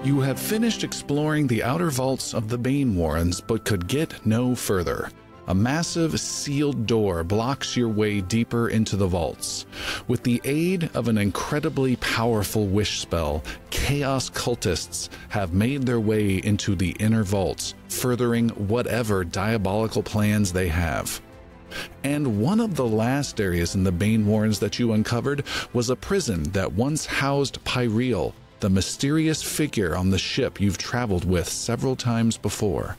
You have finished exploring the outer vaults of the Banewarrens, but could get no further. A massive sealed door blocks your way deeper into the vaults. With the aid of an incredibly powerful wish spell, chaos cultists have made their way into the inner vaults, furthering whatever diabolical plans they have. And one of the last areas in the Banewarrens that you uncovered was a prison that once housed Pireal, the mysterious figure on the ship you've traveled with several times before.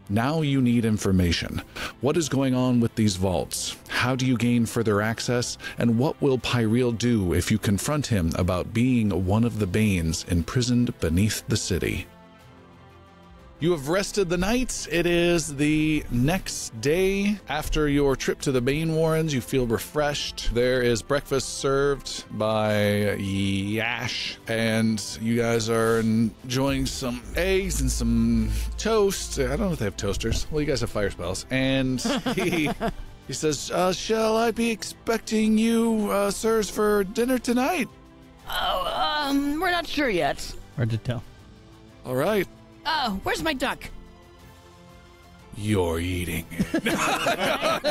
Now you need information. What is going on with these vaults? How do you gain further access? And what will Pireal do if you confront him about being one of the Banes imprisoned beneath the city? You have rested the night. It is the next day after your trip to the Banewarrens. You feel refreshed. There is breakfast served by Yash, and you guys are enjoying some eggs and some toast. I don't know if they have toasters. Well, you guys have fire spells. And he says, shall I be expecting you, sirs, for dinner tonight? Oh, we're not sure yet. Hard to tell. All right. Oh, where's my duck? You're eating it.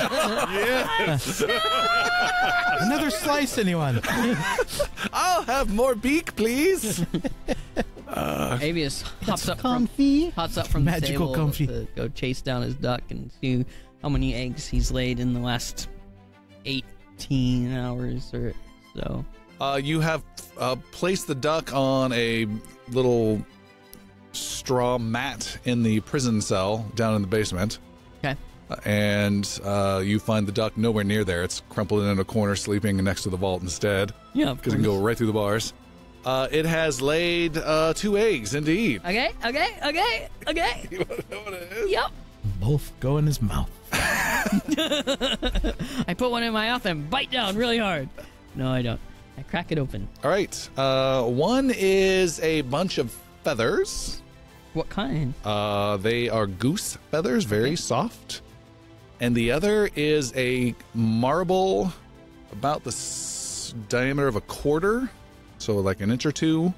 Yes. Another slice, anyone? I'll have more beak, please. Avius hops up comfy. from Magical the table comfy. to go chase down his duck and see how many eggs he's laid in the last 18 hours or so. You have placed the duck on a little straw mat in the prison cell down in the basement. Okay. And you find the duck nowhere near there. It's crumpled in a corner, sleeping next to the vault instead. Yeah, because it can go right through the bars. It has laid 2 eggs, indeed. Okay. You want to know what it is? Yep. Both go in his mouth. I put one in my mouth and bite down really hard. No, I don't. I crack it open. All right. One is a bunch of feathers. What kind? They are goose feathers, very soft. And the other is a marble about the diameter of a quarter, so like an inch or two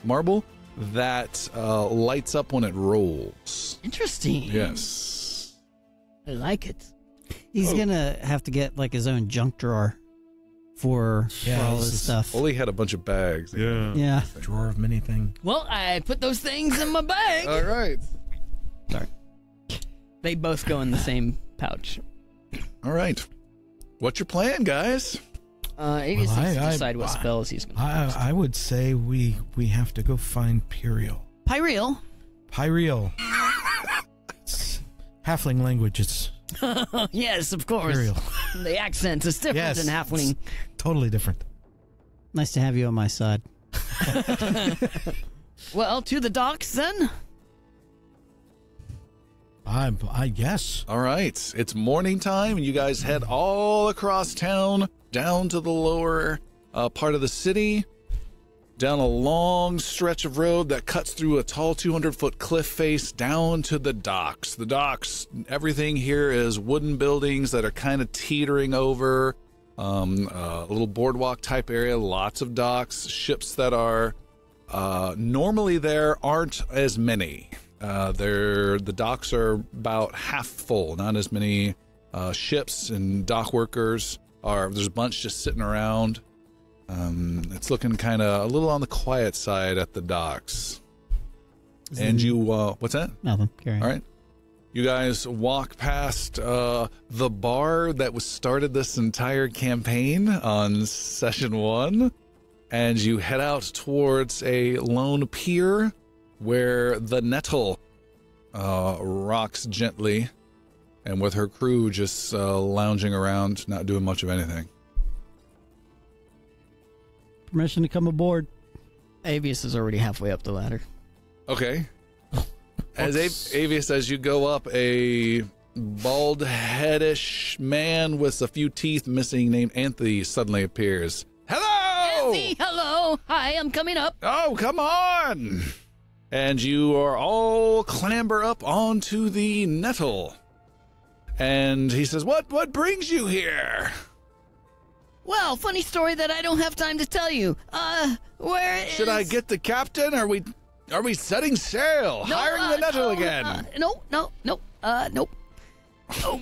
marble, that lights up when it rolls. Interesting. Yes. I like it. He's gonna have to get like his own junk drawer for all this stuff. Oli had a bunch of bags. Yeah. Drawer of many things. Well, I put those things in my bag. All right. Sorry. They both go in the same pouch. All right. What's your plan, guys? Avius needs to decide what spells he's going to use. I would say we have to go find Pireal. Pireal? Pireal. It's halfling language. It's yes, of course. Pireal. The accent is different Yes, than halfling. it's totally different. Nice to have you on my side. Well, to the docks then. I guess. All right. It's morning time, and you guys head all across town, down to the lower part of the city, down a long stretch of road that cuts through a tall 200-foot cliff face down to the docks. The docks, everything here is wooden buildings that are kind of teetering over, a little boardwalk type area, lots of docks, ships that are normally there aren't as many. The docks are about half full, not as many ships and dock workers there's a bunch just sitting around. It's looking kind of a little on the quiet side at the docks. And you, what's that? Nothing. Carry on. All right. You guys walk past the bar that was started this entire campaign on session 1, and you head out towards a lone pier where the Nettle rocks gently, and with her crew just lounging around, not doing much of anything. Permission to come aboard. Avius is already halfway up the ladder. Okay. As Avius, as you go up, a bald-headish man with a few teeth missing named Anthony suddenly appears. Hello! Anthony, hello! Hi, I'm coming up. Oh, come on! And you are all clamber up onto the Nettle. And he says, What brings you here? Well, funny story that I don't have time to tell you. Where is... Should I get the captain? Are we Are we setting sail? Hiring the nettle again? Nope.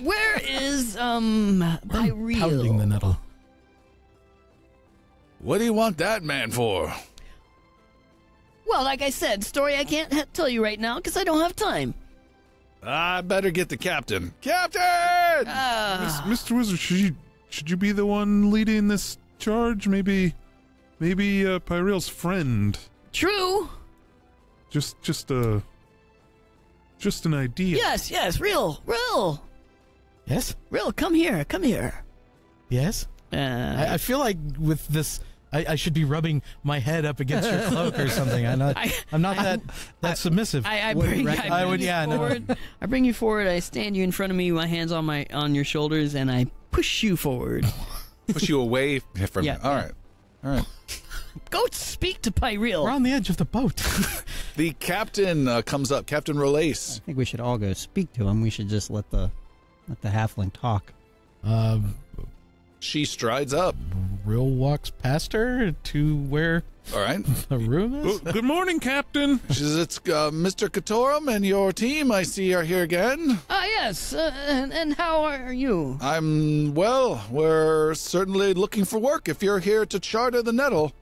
Where is Pireal? Pounding the nettle. What do you want that man for? Well, like I said, story I can't tell you right now because I don't have time. I better get the captain. Captain! Mr. Wizard, should you be the one leading this charge? Maybe Pireal's friend. True. Just an idea. Yes, real. Yes? Real, come here. Yes? I feel like with this, I should be rubbing my head up against your cloak or something. I'm not that submissive. I bring you forward. I stand you in front of me, my hands on your shoulders, and I push you forward. Push you away from me. All right. Go speak to Pireal. We're on the edge of the boat. The captain comes up, Captain Relace. I think we should all go speak to him. We should just let the halfling talk. She strides up. Rill walks past her to where All right. the room is. Good morning, Captain. She says, it's Mr. Katorum and your team, I see, are here again. Yes. And how are you? I'm well. We're certainly looking for work if you're here to charter the nettle.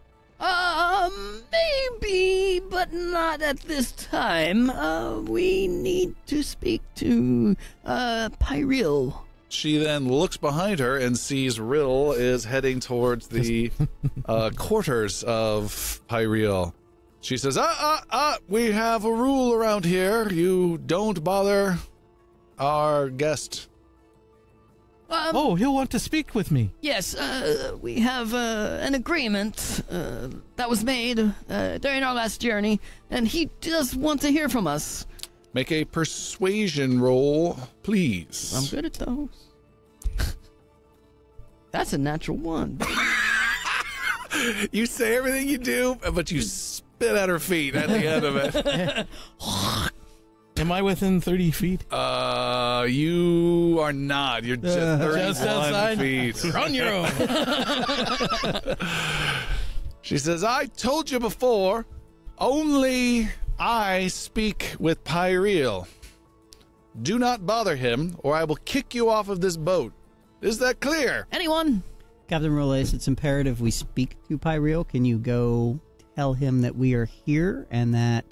Maybe, but not at this time. We need to speak to, Pireal. She then looks behind her and sees Rill is heading towards the quarters of Pireal. She says, we have a rule around here. You don't bother our guest. He'll want to speak with me. Yes, we have an agreement that was made during our last journey, and he does want to hear from us. Make a persuasion roll, please. I'm good at those. That's a natural 1. You say everything you do, but you spit at her feet at the end of it. Am I within 30 feet? You are not. You're just 31 feet. You're on your own. She says, I told you before, only I speak with Pireal. Do not bother him, or I will kick you off of this boat. Is that clear? Anyone? Captain Relace, it's imperative we speak to Pireal. Can you go tell him that we are here and that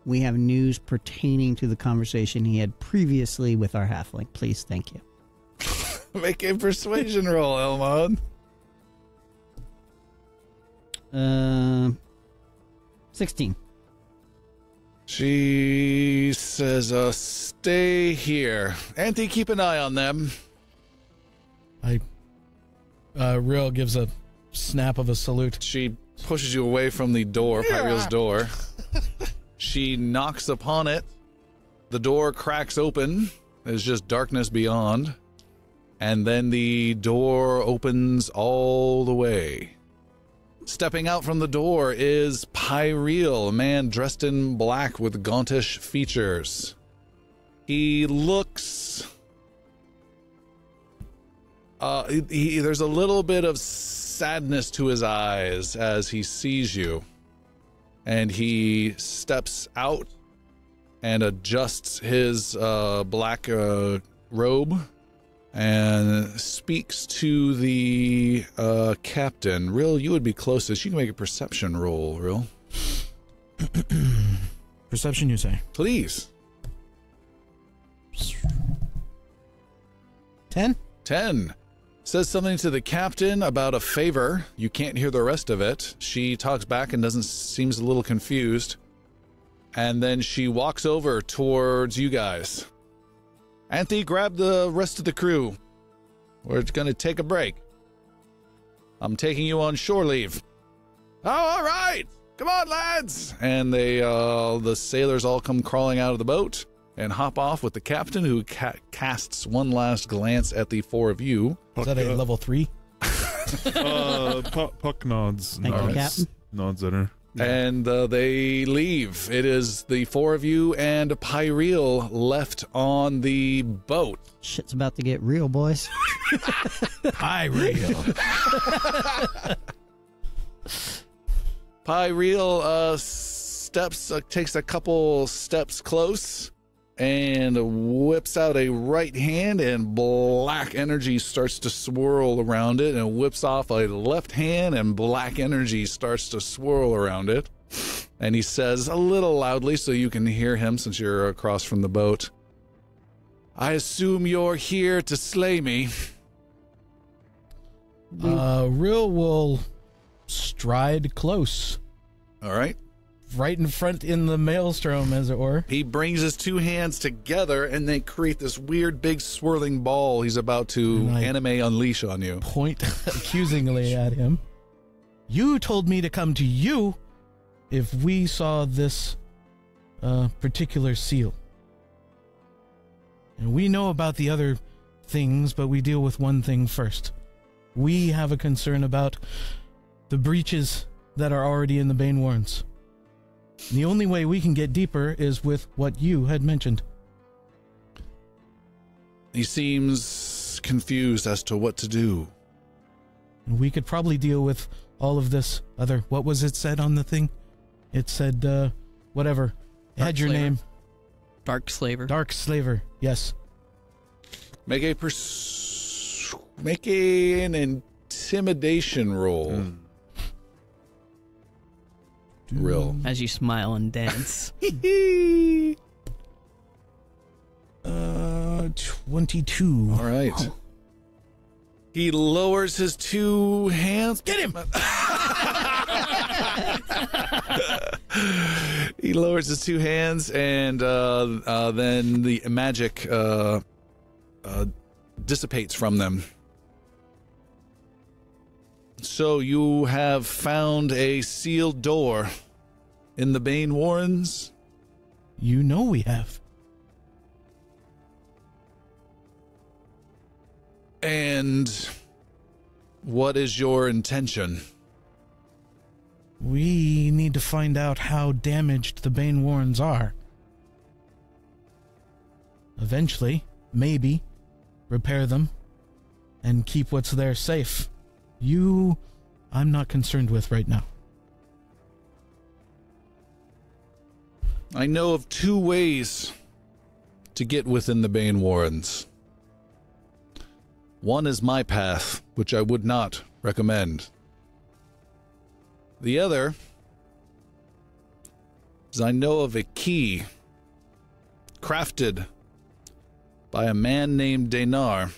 we have news pertaining to the conversation he had previously with our halfling? Please, thank you. Make a persuasion roll, Elmon. 16. She says, stay here. Auntie, keep an eye on them. Rill gives a snap of a salute. She pushes you away from the door, Pireal's door. She knocks upon it. The door cracks open. There's just darkness beyond. And then the door opens all the way. Stepping out from the door is Pireal, a man dressed in black with gauntish features. He looks... there's a little bit of sadness to his eyes as he sees you. And he steps out and adjusts his black robe and speaks to the captain. Rill, you would be closest. You can make a perception roll, Rill. Perception, you say? Please. 10? 10. Says something to the captain about a favor. You can't hear the rest of it. She talks back and seems a little confused. And then she walks over towards you guys. Auntie, grab the rest of the crew. We're going to take a break. I'm taking you on shore leave. Oh, all right. Come on, lads. And the sailors all come crawling out of the boat and hop off with the captain, who casts one last glance at the four of you. Is that a level 3? Puck nods. Thank you, Captain. Nods at her. And they leave. It is the four of you and Pireal left on the boat. Shit's about to get real, boys. Pireal. takes a couple steps close and whips out a right hand, and black energy starts to swirl around it, and whips off a left hand, and black energy starts to swirl around it. And he says a little loudly so you can hear him since you're across from the boat, "I assume you're here to slay me." Rill will stride close. All right. Right in front in the maelstrom, as it were. He brings his two hands together, and they create this weird, big, swirling ball he's about to anime unleash on you. Point accusingly at him. You told me to come to you if we saw this particular seal. And we know about the other things, but we deal with one thing first. We have a concern about the breaches that are already in the Banewarrens. The only way we can get deeper is with what you had mentioned. He seems confused as to what to do. We could probably deal with all of this other... What was it said on the thing? It said, whatever. It had your name. Dark Slaver. Dark Slaver, yes. Make an intimidation roll. Rill. As you smile and dance. 22. All right. Oh. He lowers his two hands. Get him! He lowers his two hands, and then the magic dissipates from them. So you have found a sealed door in the Banewarrens? You know we have. And what is your intention? We need to find out how damaged the Banewarrens are. Eventually, maybe, repair them and keep what's there safe. You, I'm not concerned with right now. I know of two ways to get within the Banewarrens. One is my path, which I would not recommend. The other is I know of a key crafted by a man named Denar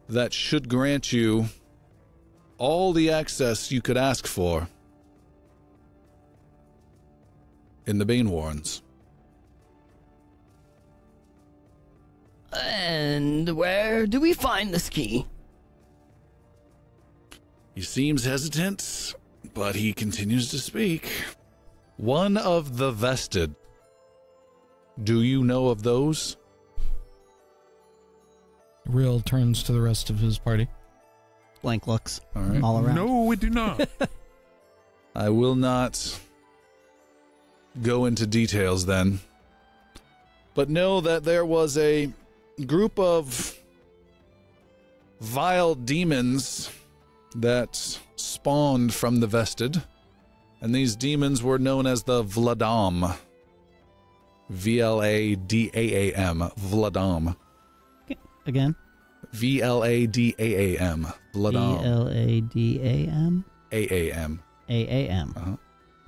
that should grant you all the access you could ask for in the Banewarrens. And where do we find this key? He seems hesitant, but he continues to speak. One of the vested. Do you know of those? Rill turns to the rest of his party. Blank looks all right. All around. No, we do not. I will not go into details then. But know that there was a group of vile demons that spawned from the vested. And these demons were known as the Vladam. V-L-A-D-A-A-M. Vladam. Again? V-L-A-D-A-A-M. Vladam. V-L-A-D-A-M? A-A-M. A-A-M. Uh-huh.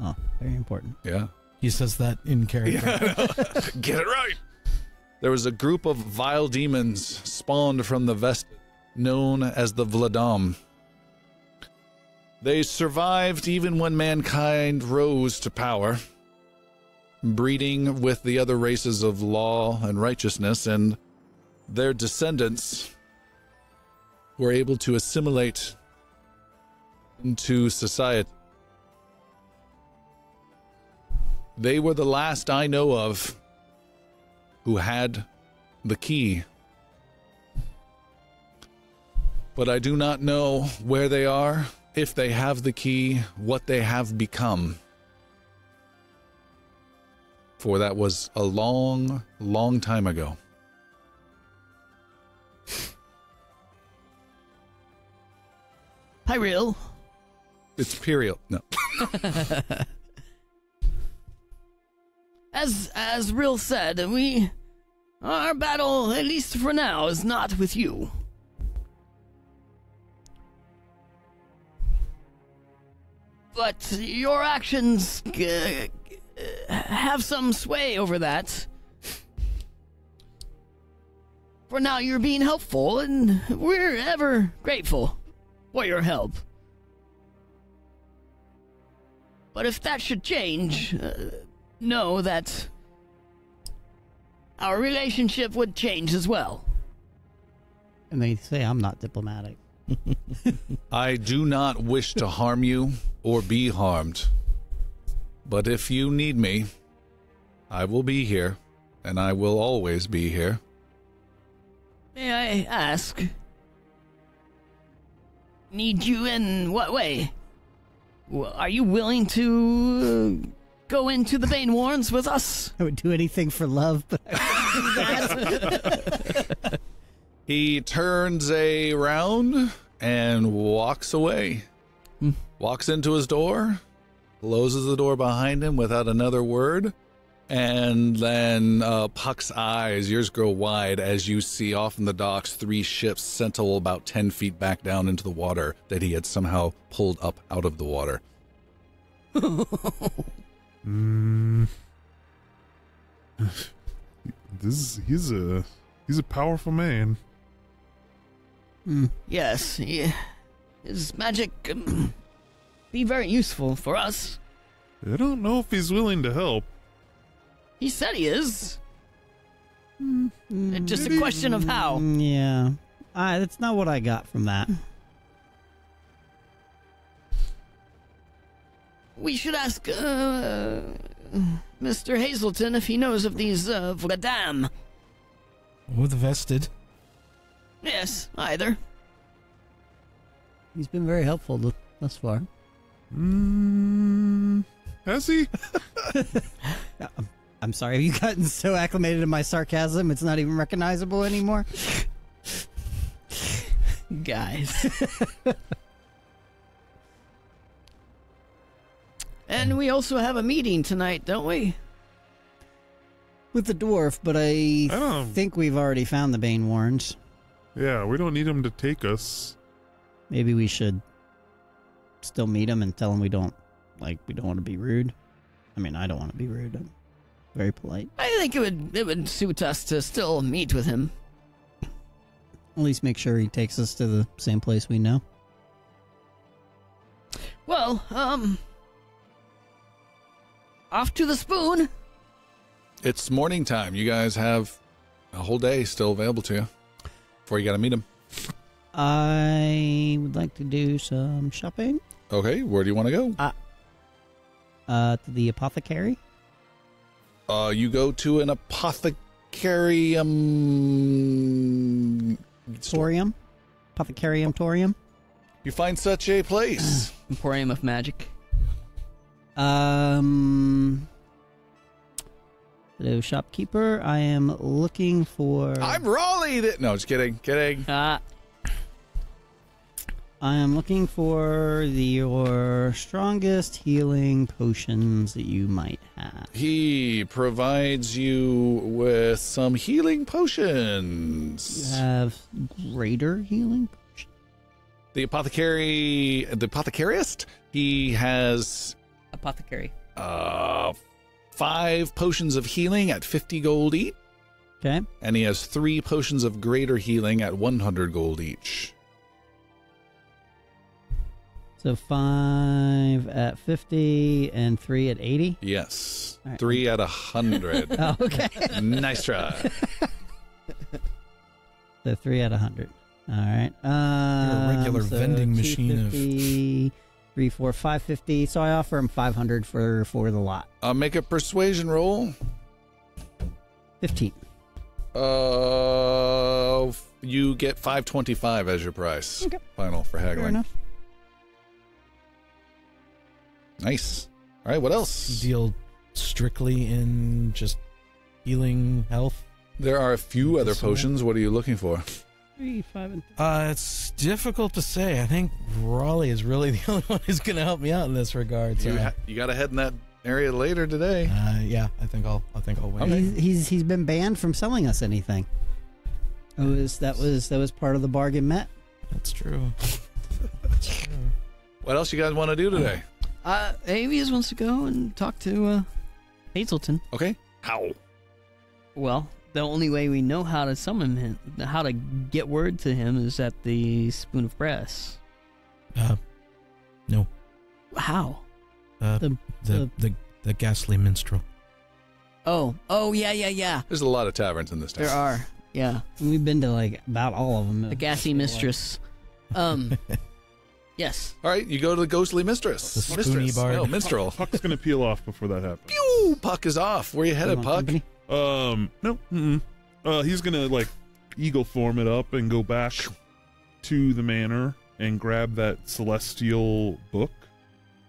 Oh, very important. Yeah. He says that in character. Yeah. Get it right. There was a group of vile demons spawned from the vested, known as the Vladam. They survived even when mankind rose to power, breeding with the other races of law and righteousness, and their descendants were able to assimilate into society. They were the last I know of who had the key. But I do not know where they are, if they have the key, what they have become. For that was a long, long time ago. Pireal, It's Pireal. No. As Rill said, our battle, at least for now, is not with you. But your actions have some sway over that. For now, you're being helpful, and we're ever grateful for your help. But if that should change, know that our relationship would change as well. And they say I'm not diplomatic. I do not wish to harm you or be harmed. But if you need me, I will be here, and I will always be here. May I ask? Need you in what way? Are you willing to go into the Banewarrens with us? I would do anything for love, but I wouldn't do that. He turns around and walks away. Walks into his door, closes the door behind him without another word, and then Puck's eyes, yours grow wide as you see off in the docks 3 ships sentinel about 10 feet back down into the water that he had somehow pulled up out of the water. He's a powerful man. Yes, his magic be very useful for us. I don't know if he's willing to help. He said he is. It's just a question of how. Yeah. That's not what I got from that. We should ask Mr. Hazelton if he knows of these Vladam. Or the vested. Yes, either. He's been very helpful thus far. Has he? I'm sorry, have you gotten so acclimated to my sarcasm it's not even recognizable anymore? Guys. And we also have a meeting tonight, don't we? With the dwarf, but I don't- think we've already found the Banewarrens. Yeah, we don't need him to take us. Maybe we should still meet him and tell him we don't want to be rude. I mean, I don't want to be rude. I'm very polite. I think it would suit us to still meet with him. At least make sure he takes us to the same place we know. Well, off to the spoon. It's morning time. You guys have a whole day still available to you before you got to meet him. I would like to do some shopping. Okay, where do you want to go? To the apothecary. You go to an apothecarium. Torium. Apothecarium Torium. You find such a place. Emporium of Magic. Hello, shopkeeper. I am looking for... I'm Raleigh. No, just kidding. Kidding. I am looking for your strongest healing potions that you might have. He provides you with some healing potions. You have greater healing potions? The apothecarist, he has Apothecary. 5 potions of healing at 50 gold each. Okay. And he has 3 potions of greater healing at 100 gold each. So 5 at 50 and 3 at 80? Yes. All right. 3 at 100. Oh, okay. Nice try. So 3 at 100. All right. You're a regular vending machine of... 3, 4, 550. So I offer him 500 for the lot. Make a persuasion roll. 15. You get 525 as your price. Okay. Final for haggling. Fair enough. Nice. All right, what else? Deal strictly in just healing health. There are a few other Medicinal. potions. What are you looking for? 3, 5, and It's difficult to say. I think Raleigh is really the only one who's going to help me out in this regard. So. You got to head in that area later today. Yeah, I think I'll wait. Okay. He's been banned from selling us anything. That was part of the bargain met. That's true. What else you guys want to do today? Avius wants to go and talk to Hazelton. Okay. How? well, the only way we know how to summon him, how to get word to him, is at the Spoon of Brass. No. How? The ghastly minstrel. Oh, yeah. There's a lot of taverns in this town. There are, yeah. We've been to like about all of them. The gassy mistress. Yes. All right, you go to the ghostly mistress. The spoony mistress. bard. No, minstrel. Puck's gonna peel off before that happens. Pew! Puck is off. Where you headed, Puck? Company? No. He's gonna like eagle form it up and go back to the manor and grab that celestial book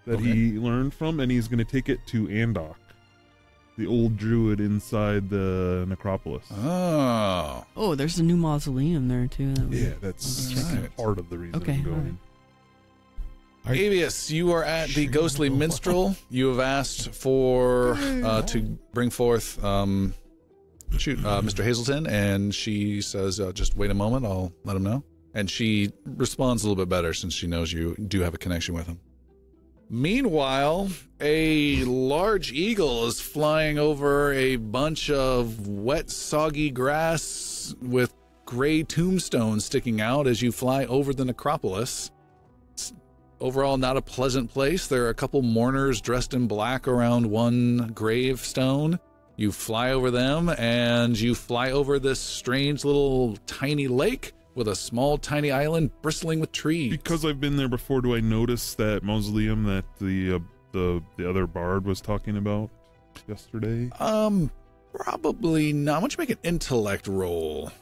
that he learned from, and he's gonna take it to Andok, the old druid inside the necropolis. Oh, there's a new mausoleum there too. That's right. part of the reason Okay, I'm going. alright. Avius, you are at the ghostly minstrel. You have asked for to bring forth Mr. Hazelton, and she says, just wait a moment, I'll let him know. And she responds a little bit better since she knows you do have a connection with him. Meanwhile, a large eagle is flying over a bunch of wet, soggy grass with gray tombstones sticking out as you fly over the necropolis. Overall, not a pleasant place. There are a couple mourners dressed in black around one gravestone. You fly over them, and you fly over this strange little tiny lake with a small tiny island bristling with trees. Because I've been there before, do I notice that mausoleum that the other bard was talking about yesterday? Probably not. Why don't you make an intellect roll?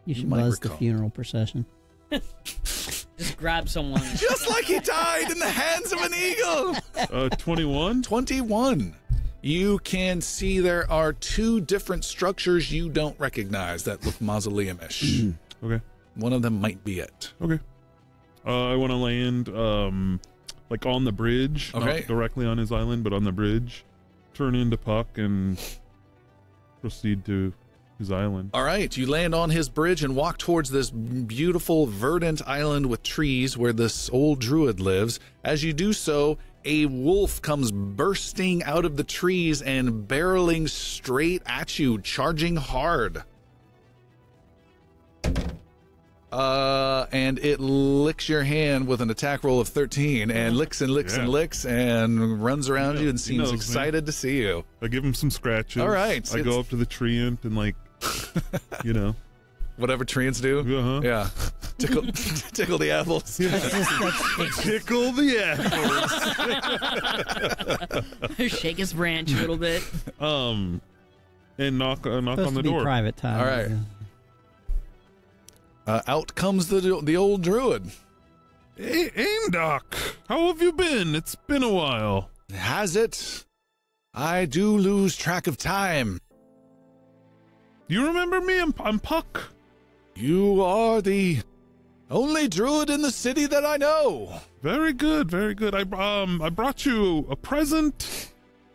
You should might buzz the recall. funeral procession. Just grab someone. Just like he died in the hands of an eagle. 21? 21. You can see there are two different structures you don't recognize that look mausoleum-ish. Okay. One of them might be it. Okay. I want to land, like on the bridge. Okay. Not directly on his island, but on the bridge. Turn into Puck and proceed to his island. All right, you land on his bridge and walk towards this beautiful verdant island with trees where this old druid lives. As you do so, a wolf comes bursting out of the trees and barreling straight at you, charging hard. And it licks your hand with an attack roll of 13 and licks and licks and licks and runs around you and seems excited to see you. I give him some scratches. All right. I go up to the treant and like, you know. Whatever treants do. Uh-huh. Yeah. Tickle the apples. Tickle the apples. Shake his branch a little bit. And knock on Supposed the to be door. private time. All right. Out comes the old druid. Hey, Andok, how have you been? It's been a while. Has it? I do lose track of time. You remember me? I'm Puck. You are the only druid in the city that I know. Very good, very good. I brought you a present.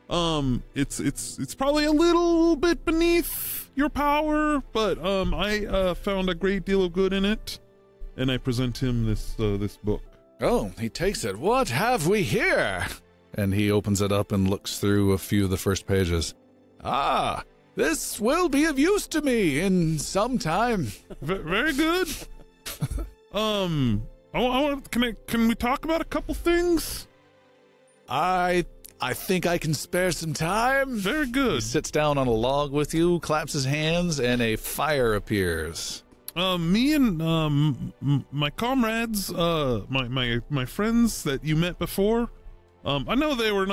It's probably a little bit beneath your power, but I found a great deal of good in it, and I present him this book. Oh, he takes it. What have we here? And he opens it up and looks through a few of the first pages. Ah, this will be of use to me in some time. Very good. Can we talk about a couple things? I think I can spare some time. Very He good. sits down on a log with you, claps his hands, and a fire appears. Me and my comrades, my friends that you met before. I know they were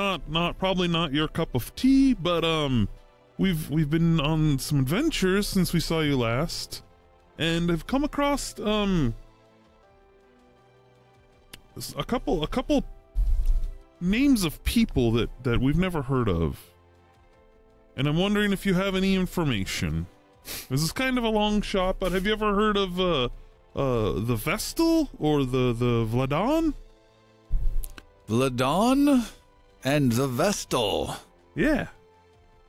probably not your cup of tea, but we've been on some adventures since we saw you last, and have come across a couple names of people that we've never heard of, and I'm wondering if you have any information. This is kind of a long shot, but have you ever heard of the Vestal or the Vladon? Vladon and the Vestal. Yeah.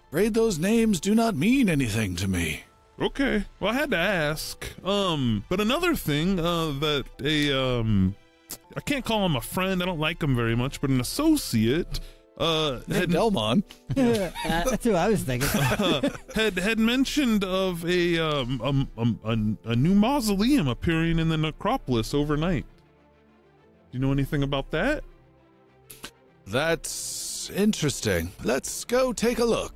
Afraid those names do not mean anything to me. Okay. Well, I had to ask. But another thing, that I can't call him a friend. I don't like him very much, but an associate, Delmon. That's who I was thinking. had mentioned of a new mausoleum appearing in the Necropolis overnight. Do you know anything about that? That's interesting. Let's go take a look.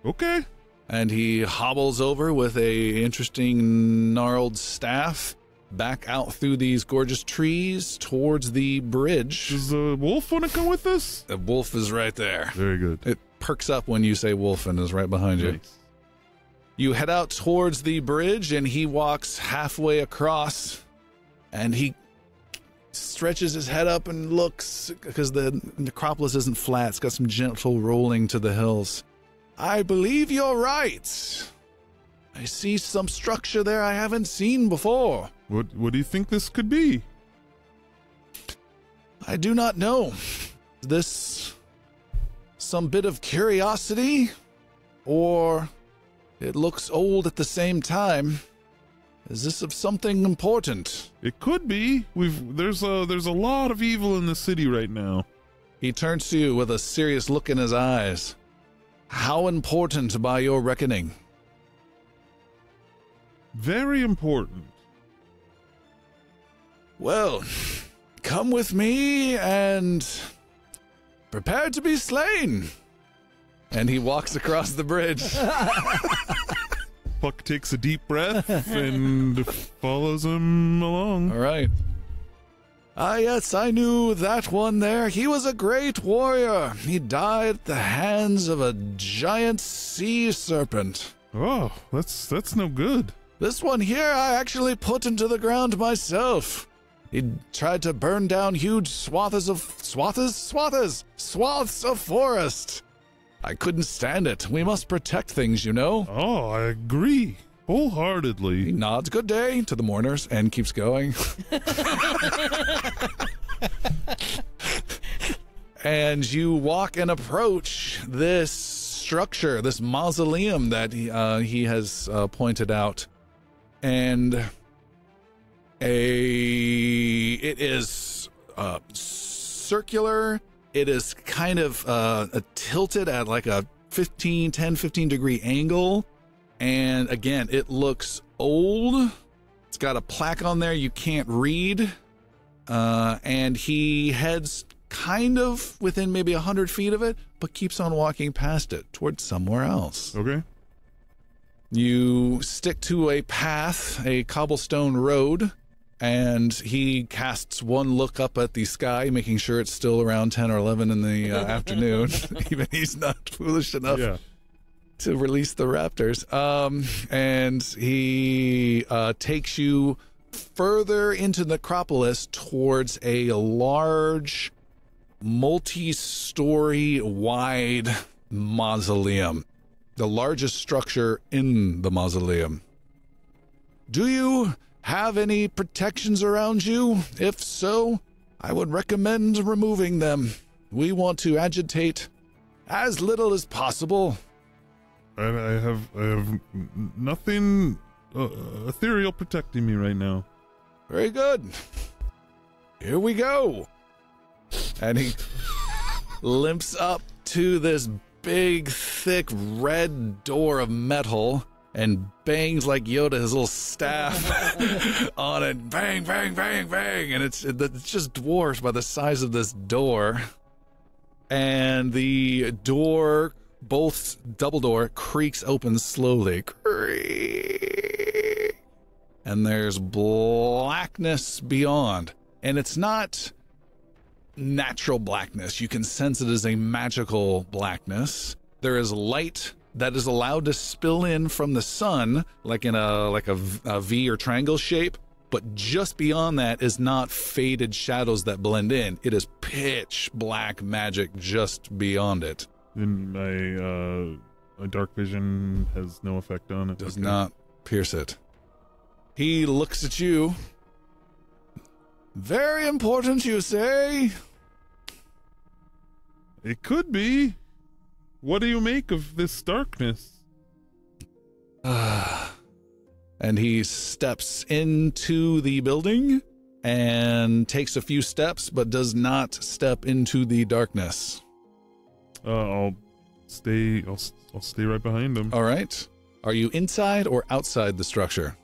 Okay. And he hobbles over with a interesting gnarled staff back out through these gorgeous trees towards the bridge. Does the wolf want to come with us? The wolf is right there. Very good. It perks up when you say wolf and is right behind you. Nice. You head out towards the bridge and he walks halfway across and he stretches his head up and looks, because the necropolis isn't flat. It's got some gentle rolling to the hills. I believe you're right. I see some structure there I haven't seen before. What do you think this could be? I do not know. Is this some bit of curiosity? Or it looks old at the same time. Is this of something important? It could be. There's a lot of evil in the city right now. He turns to you with a serious look in his eyes. How important by your reckoning? Very important. Well, come with me and prepare to be slain. And he walks across the bridge. Puck takes a deep breath and follows him along. All right. Ah, yes, I knew that one there. He was a great warrior. He died at the hands of a giant sea serpent. Oh, that's no good. This one here I actually put into the ground myself. He tried to burn down huge swaths of forest. I couldn't stand it. We must protect things, you know. Oh, I agree wholeheartedly. He nods good day to the mourners and keeps going. And you walk and approach this structure, this mausoleum that he has pointed out. And it is circular. It is kind of tilted at like a 10, 15 degree angle. And again, it looks old. It's got a plaque on there you can't read. And he heads kind of within maybe 100 feet of it, but keeps on walking past it towards somewhere else. Okay. You stick to a path, a cobblestone road, and he casts one look up at the sky, making sure it's still around 10 or 11 in the afternoon. Even he's not foolish enough to release the raptors. And he takes you further into the Necropolis towards a large, multi-story wide mausoleum. The largest structure in the mausoleum. Do you have any protections around you? If so, I would recommend removing them. We want to agitate as little as possible. I have nothing ethereal protecting me right now. Very good. Here we go. And he limps up to this big, thick, red door of metal and bangs like Yoda his little staff on it. Bang, bang, bang, bang. And it's just dwarfed by the size of this door. And the door, both double door, creaks open slowly. And there's blackness beyond. And it's not natural blackness. You can sense it as a magical blackness. There is light that is allowed to spill in from the sun, like in a V or triangle shape, but just beyond that is not faded shadows that blend in. It is pitch black magic just beyond it. And my dark vision has no effect on it. Does not pierce it. He looks at you Very important, you say? It could be. What do you make of this darkness? And he steps into the building and takes a few steps, but does not step into the darkness. I'll stay right behind him. All right. Are you inside or outside the structure?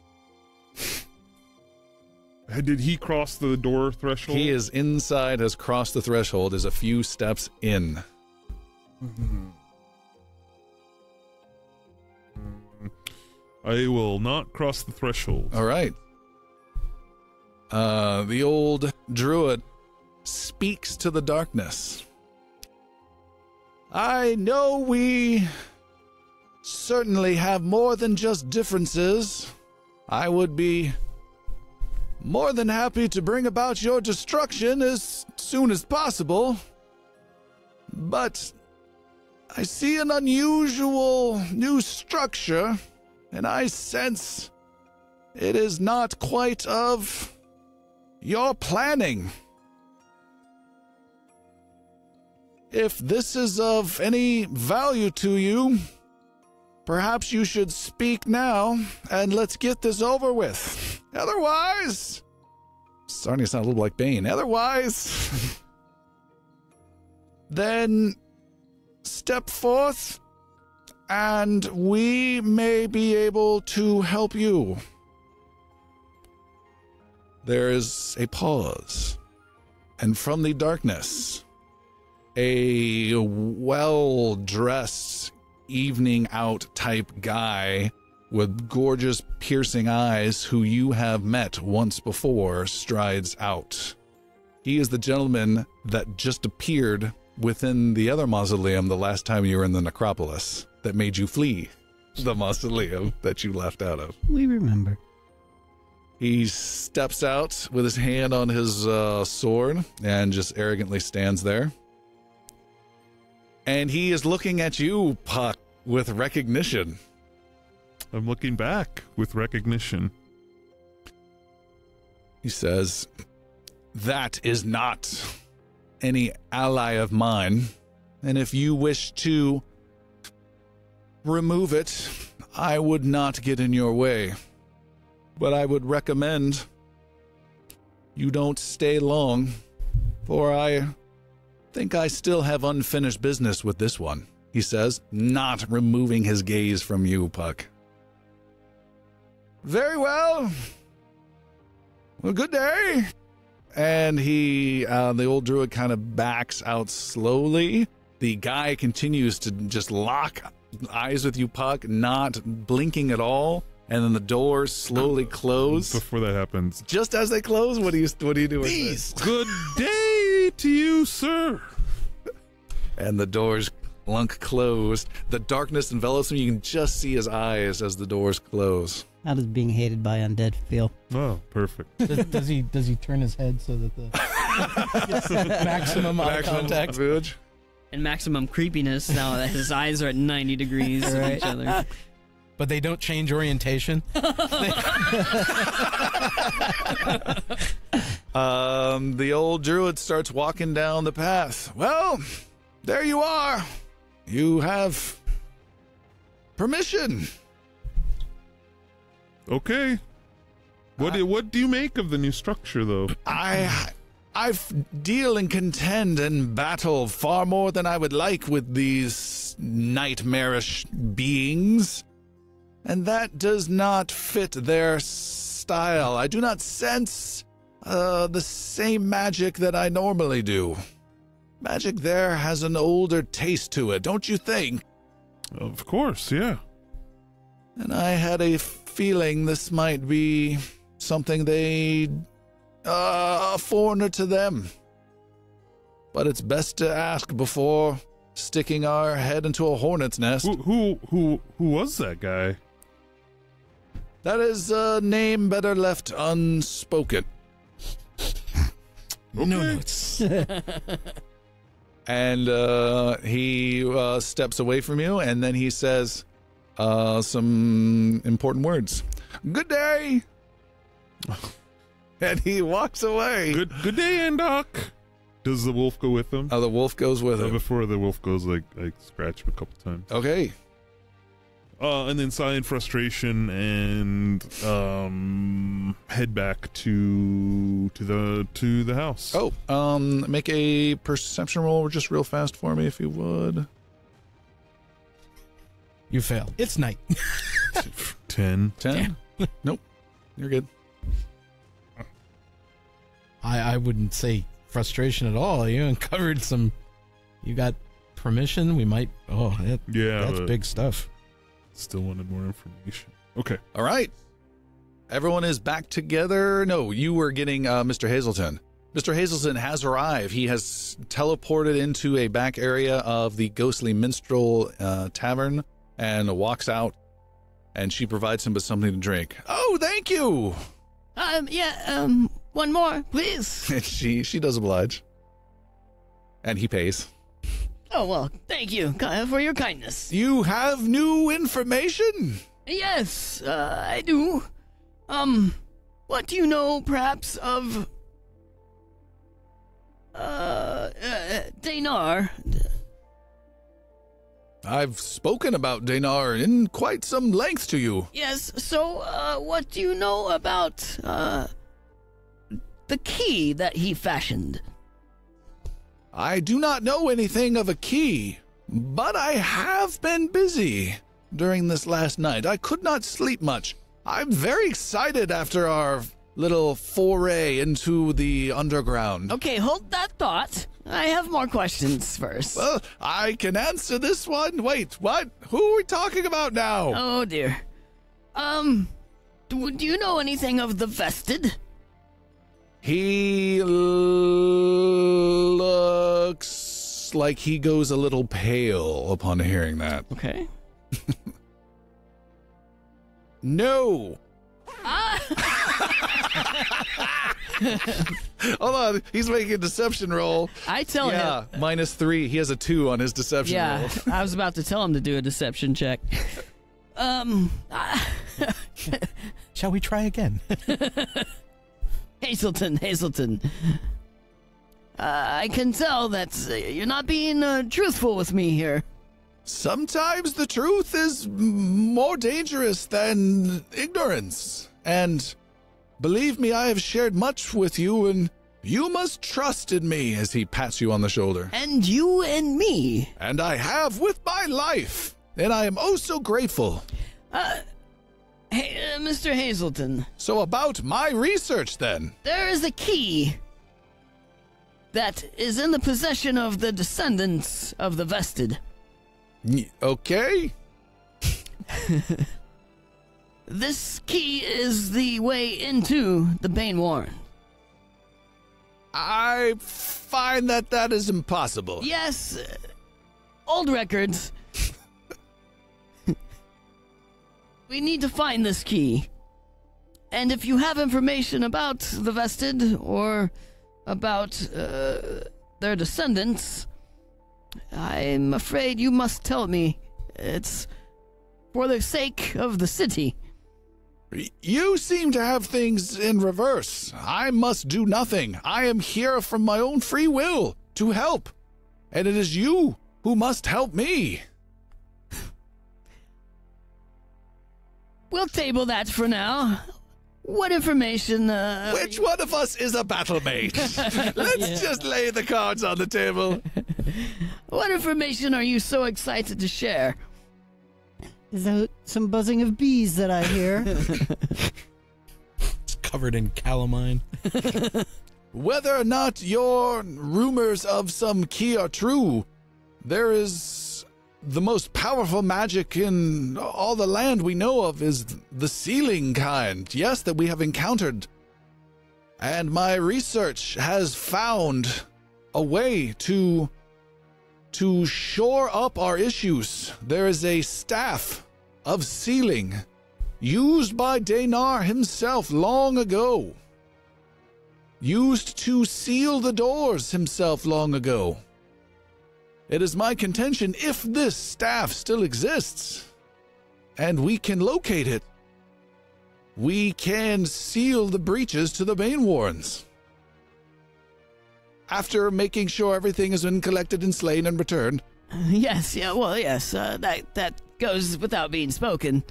Did he cross the door threshold? He is inside, has crossed the threshold, is a few steps in. I will not cross the threshold. All right. The old druid speaks to the darkness. I know we certainly have more than just differences. I would be more than happy to bring about your destruction as soon as possible. But I see an unusual new structure, and I sense it is not quite of your planning. If this is of any value to you, perhaps you should speak now, and let's get this over with. Otherwise, starting to sound a little like Bane. Otherwise, then step forth, and we may be able to help you. There is a pause, and from the darkness, a well-dressed evening out type guy with gorgeous piercing eyes who you have met once before strides out. He is the gentleman that just appeared within the other mausoleum the last time you were in the Necropolis that made you flee the mausoleum that you left out of. We remember. He steps out with his hand on his sword and just arrogantly stands there. And he is looking at you, Puck, with recognition. I'm looking back with recognition. He says, "That is not any ally of mine, and if you wish to remove it, I would not get in your way. But I would recommend you don't stay long, for I think I still have unfinished business with this one," he says, not removing his gaze from you, Puck. "Very well. Well, good day." And he, the old druid kind of backs out slowly. The guy continues to just lock eyes with you, Puck, not blinking at all. And then the doors slowly close. Before that happens, Just as they close, what do you do? Bees! good day to you, sir. And the doors clunk closed. The darkness envelops him. You can just see his eyes as the doors close. How does being hated by undead feel? Oh, perfect. Does he turn his head so that the maximum eye contact? Village. And maximum creepiness now that his eyes are at 90 degrees of each other. But they don't change orientation. The old druid starts walking down the path. "Well, there you are. You have permission." Okay. What do you make of the new structure, though? I deal and contend and battle far more than I would like with these nightmarish beings, and that does not fit their style. I do not sense the same magic that I normally do. Magic there has an older taste to it, don't you think? Of course, yeah. And I had a feeling this might be something a foreigner to them. But it's best to ask before sticking our head into a hornet's nest. Who was that guy? That is a name better left unspoken. Okay. No notes. And he steps away from you, and then he says some important words. "Good day." And he walks away. Good day, Andok. Does the wolf go with him? Oh, the wolf goes with him. Before the wolf goes, I scratch him a couple times. Okay. And then sigh in frustration and head back to the house. Oh, make a perception roll just real fast for me, if you would. You fail. It's night. 10. 10? Nope. You're good. I wouldn't say frustration at all. You uncovered some. You got permission. We might. Oh, that's big stuff. Still wanted more information. Okay. All right. Everyone is back together. No, you were getting Mr. Hazelton. Mr. Hazelton has arrived. He has teleported into a back area of the Ghostly Minstrel Tavern and walks out, and she provides him with something to drink. Oh, thank you. One more, please. And she does oblige. And he pays. Oh, well, thank you for your kindness. You have new information? Yes, I do. What do you know, perhaps, of, Danar? I've spoken about Danar in quite some length to you. Yes, so, what do you know about, the key that he fashioned? I do not know anything of a key, but I have been busy during this last night. I could not sleep much. I'm very excited after our little foray into the underground. Okay, hold that thought. I have more questions first. Well, I can answer this one. Wait, what? Who are we talking about now? Oh, dear. Do you know anything of the Vested? He looks like he goes a little pale upon hearing that. Okay. No. Hold on, he's making a deception roll. I tell him. Yeah, -3. He has a 2 on his deception roll. I was about to tell him to do a deception check. Shall we try again? Hazelton. I can tell that you're not being truthful with me here. Sometimes the truth is more dangerous than ignorance. And believe me, I have shared much with you, and you must trust in me, as he pats you on the shoulder. And you and me. And I have with my life, and I am oh so grateful. Hey, Mr. Hazelton. So about my research, then. There is a key that is in the possession of the descendants of the Vested. Okay. This key is the way into the Banewarrens. I find that is impossible. Yes, old records. We need to find this key. And if you have information about the Vested or about their descendants, I'm afraid you must tell me. It's for the sake of the city. You seem to have things in reverse. I must do nothing. I am here from my own free will to help. And it is you who must help me. We'll table that for now. What information, Which one of us is a battle mate? Let's just lay the cards on the table. What information are you so excited to share? Is that some buzzing of bees that I hear? It's covered in calamine. Whether or not your rumors of some key are true, there is the most powerful magic in all the land we know of is the sealing kind, yes, that we have encountered. And my research has found a way to shore up our issues. There is a staff of sealing used by Danar himself long ago. Used to seal the doors himself long ago. It is my contention, if this staff still exists, and we can locate it, we can seal the breaches to the Banewarrens. After making sure everything has been collected and slain and returned. Yes, that goes without being spoken.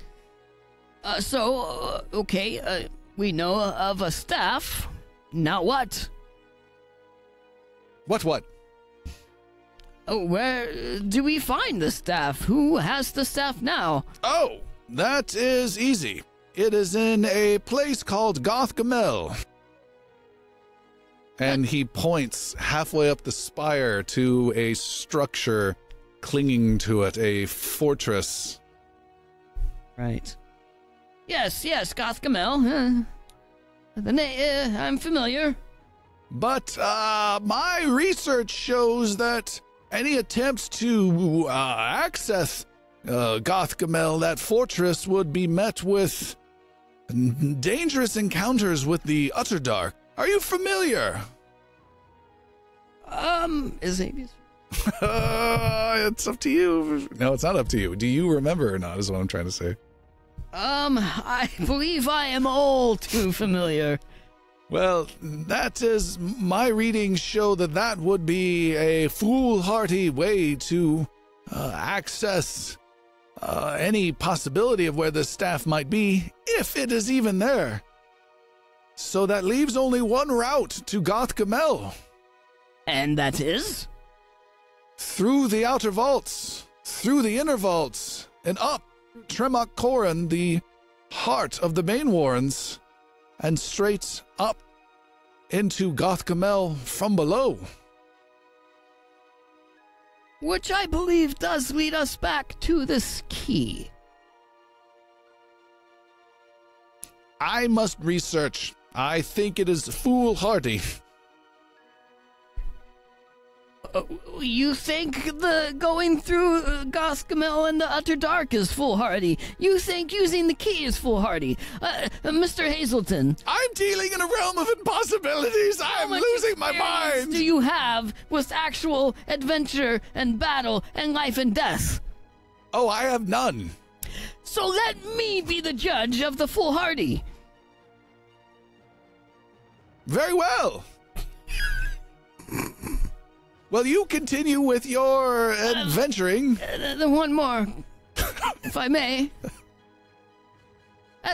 Okay, we know of a staff. Now what? What? Oh, where do we find the staff? Who has the staff now? Oh, that is easy. It is in a place called Gothgamel. And he points halfway up the spire to a structure clinging to it, a fortress. Right. Yes, Gothgamel. I'm familiar. But my research shows that any attempts to access Gothgamel, that fortress, would be met with dangerous encounters with the Utterdark. Are you familiar? Is Avius? It's up to you. No, it's not up to you. Do you remember or not, is what I'm trying to say. I believe I am all too familiar. Well, that is, my readings show that would be a foolhardy way to access any possibility of where the staff might be, if it is even there. So that leaves only one route to Gothgamel. And that is? Through the outer vaults, through the inner vaults, and up Tremok Koran, the heart of the Banewarrens, and straight up into Gothgamel from below. Which I believe does lead us back to this key. I must research. I think it is foolhardy. You think the going through Gothgamel and the Utterdark is foolhardy? You think using the key is foolhardy? Mr. Hazelton. I'm dealing in a realm of impossibilities. I'm losing my mind. Do you have with actual adventure and battle and life and death? Oh, I have none. So let me be the judge of the foolhardy. Very well. Well, you continue with your adventuring. One more, if I may.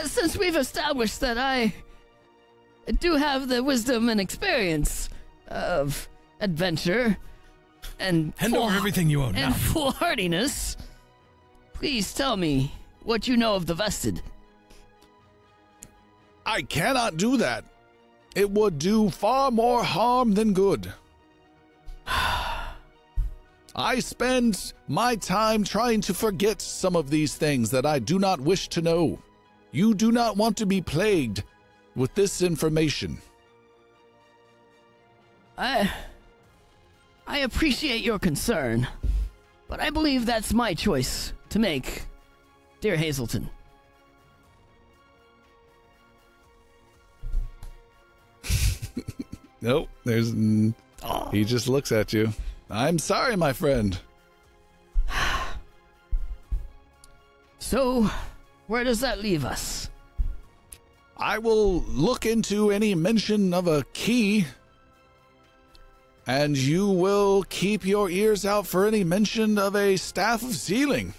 Since we've established that I do have the wisdom and experience of adventure and Hand over everything you own and now. foolhardiness, please tell me what you know of the vested. I cannot do that. It would do far more harm than good. I spend my time trying to forget some of these things that I do not wish to know. You do not want to be plagued with this information. I appreciate your concern, but I believe that's my choice to make, dear Hazelton. Nope, he just looks at you. I'm sorry, my friend. So, where does that leave us? I will look into any mention of a key, and you will keep your ears out for any mention of a staff of sealing.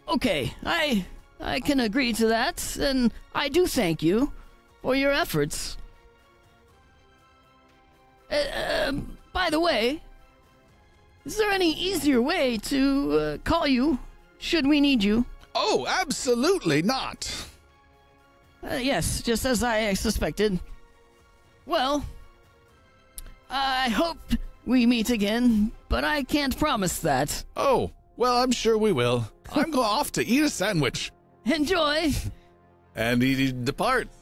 Okay, I can agree to that, and I do thank you for your efforts. By the way, is there any easier way to call you should we need you? Oh, absolutely not. Yes, just as I suspected. Well, I hope we meet again, but I can't promise that. Oh, well, I'm sure we will. I'm going off to eat a sandwich. Enjoy. And he departs.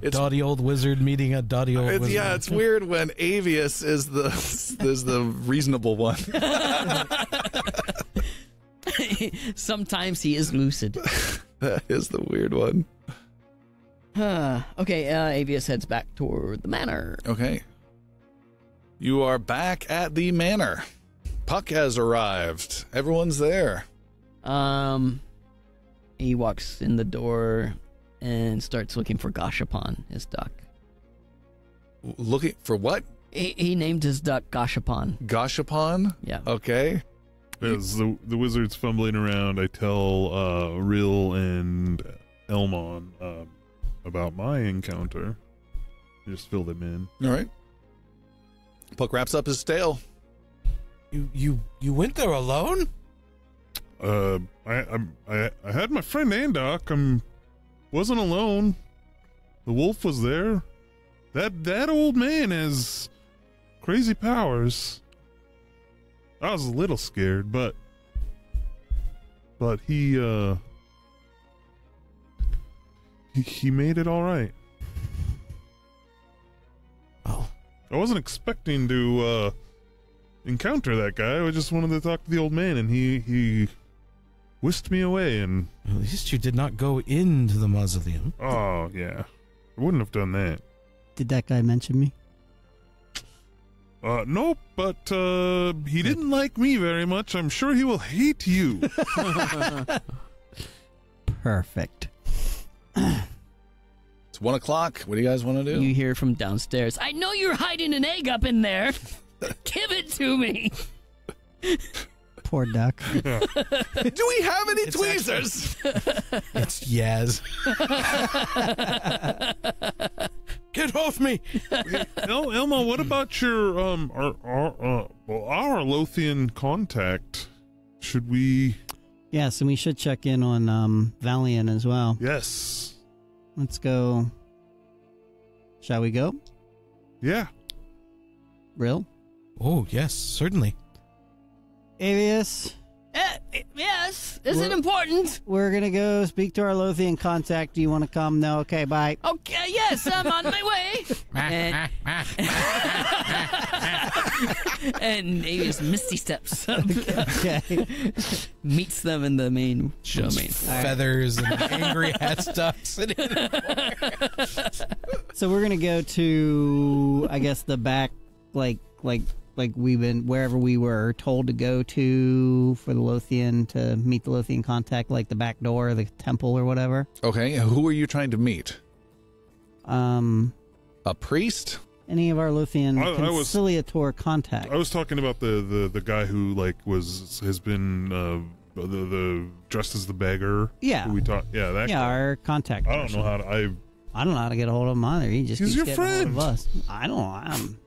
It's Dotty old wizard meeting a dotty old wizard. Yeah, it's weird when Avius is the reasonable one. Sometimes he is lucid. That is the weird one. Okay, Avius heads back toward the manor. Okay. You are back at the manor. Puck has arrived. Everyone's there. He walks in the door and starts looking for Gashapon, his duck. Looking for what? He named his duck Gashapon. Gashapon? Yeah. Okay. As the wizard's fumbling around, I tell Rill and Elmon about my encounter. Just fill them in. All right. Puck wraps up his tail. You went there alone? I had my friend Andok. Wasn't alone. The wolf was there. That old man has crazy powers. I was a little scared, but he made it all right. Oh. I wasn't expecting to encounter that guy. I just wanted to talk to the old man, and he whisked me away. And At least you did not go into the mausoleum. oh yeah, I wouldn't have done that. Did that guy mention me? Nope, but he didn't like me very much. I'm sure he will hate you. Perfect. It's 1 o'clock. What do you guys want to do? You hear from downstairs, I know you're hiding an egg up in there. Give it to me. Poor duck. Do we have any tweezers? It's Yaz. Get off me! Elmo, what about your our Lothian contact? Should we? Yes, and we should check in on Valiant as well. Yes. Let's go. Shall we go? Yeah. Real? Oh, yes, certainly. Avius, Yes. Is it important? we're going to go speak to our Lothian contact. Do you want to come? No? Okay, bye. Okay, yes, I'm on my way. And Avius misty steps up, Okay. meets them in the main domain. Feathers and angry hat stuff sitting in So we're going to go to, I guess, the back, like we've been, wherever we were told to go to for the Lothian, to meet the Lothian contact, like the back door, the temple or whatever. Okay, who are you trying to meet? A priest? Any of our Lothian I was- conciliator contact. I was talking about the guy who has been the dressed as the beggar. Yeah. Who we talked. Yeah, that. Yeah, guy. our contact. I don't know how to. I don't know how to get a hold of him either. He just He's keeps your getting friend. a hold of us. I don't.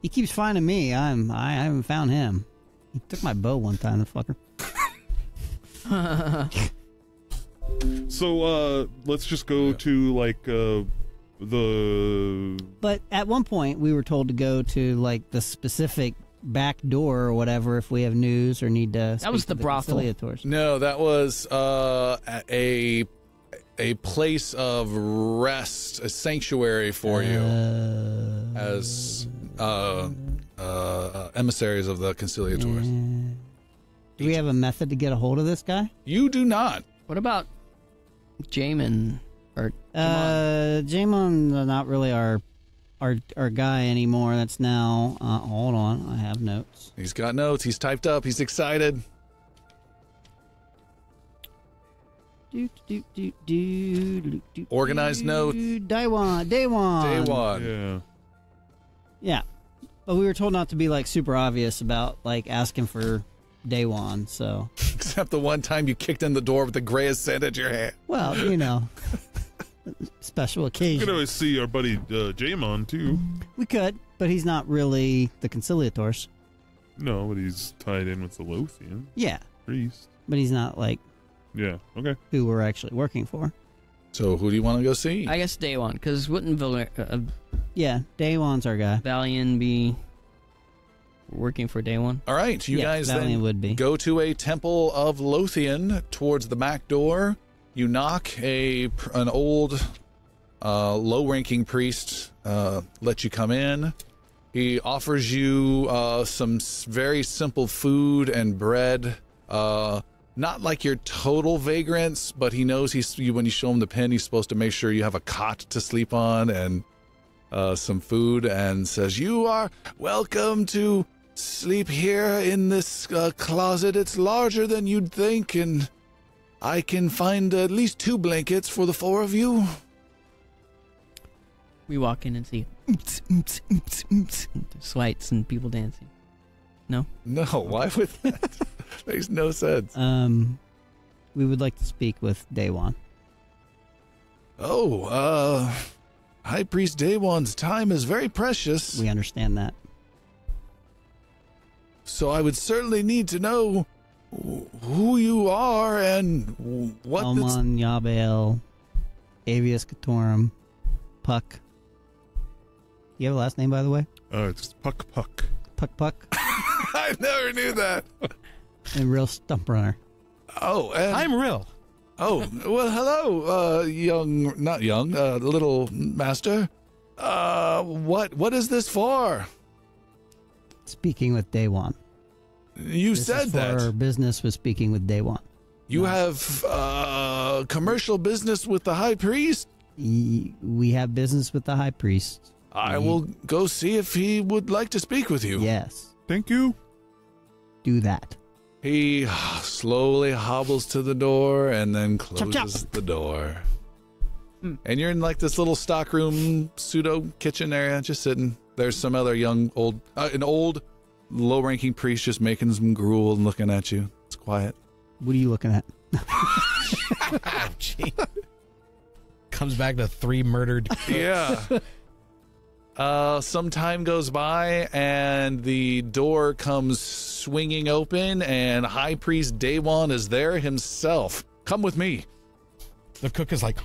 He keeps finding me. I haven't found him. He took my bow one time, the fucker. So let's just go to the. But at one point, we were told to go to like the specific back door or whatever if we have news or need to. That was speak to the brothel. conciliators. No, that was a place of rest, a sanctuary for you as emissaries of the conciliators. Do we have a method to get a hold of this guy? You do not. What about Jamin? Or Jamon's not really our guy anymore. That's now. Hold on, I have notes. He's got notes. He's typed up. He's excited. Organized notes. Day one. Day one. Yeah. Yeah, but we were told not to be like super obvious about like asking for day one. So, Except the one time you kicked in the door with the grayest sand at your hand. well, you know, special You occasion. could always see our buddy Jamon too. We could, but he's not really the conciliators. No, but he's tied in with the Lothian Yeah, priest. but he's not like Yeah. Okay. who we're actually working for. So who do you want to go see? I guess day one, because wouldn't Yeah, day one's our guy. Valiant be working for day one? All right, you Yeah, guys Valiant then would be. go to a temple of Lothian towards the back door. You knock. An old, low-ranking priest let you come in. He offers you some very simple food and bread. Not like your total vagrants, but he knows when you show him the pin, he's supposed to make sure you have a cot to sleep on and some food, and says, "You are welcome to sleep here in this closet. It's larger than you'd think, and I can find at least 2 blankets for the 4 of you. We walk in and see swites and people dancing. No? No, why would that? Makes no sense. We would like to speak with Daewon. Oh, High Priest Daewon's time is very precious. We understand that. So I would certainly need to know who you are and what Elmon, Yabael, Avius Catorum, Puck. You have a last name, by the way? It's Puck. Puck. I never knew that. And Real Stump Runner. Oh, and I'm real. oh, well, hello, little master. What is this for? Speaking with Daewon. You This said is for that. business with speaking with Daewon. You have commercial business with the High Priest? We have business with the High Priest. I will go see if he would like to speak with you. Yes. Thank you. Do that. He slowly hobbles to the door and then closes the door. And you're in like this little stockroom pseudo kitchen area, just sitting. There's some other an old low-ranking priest just making some gruel and looking at you. It's quiet. What are you looking at? Gee. Comes back to 3 murdered. Yeah. Some time goes by and the door comes swinging open and High Priest Daewon is there himself. Come with me. The cook is like,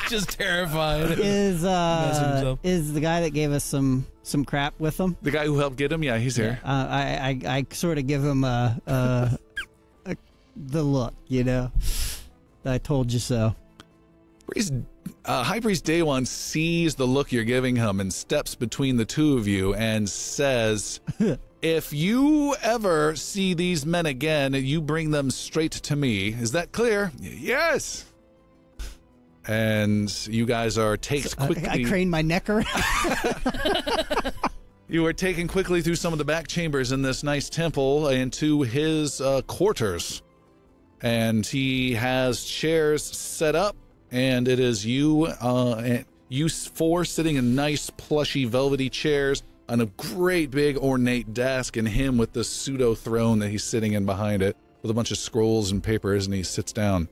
just terrified. Is himself. is the guy that gave us some crap with him? The guy who helped get him, yeah, he's here. I sort of give him the look, you know. I told you so. High Priest Daewon sees the look you're giving him and steps between the two of you and says, if you ever see these men again, you bring them straight to me. Is that clear? Yes. And you guys are taken quickly. I crane my neck around. You are taken quickly through some of the back chambers in this nice temple into his quarters. And he has chairs set up. And it is you 4 sitting in nice, plushy, velvety chairs on a great big ornate desk, and him with the pseudo throne that he's sitting in behind it with a bunch of scrolls and papers, and he sits down.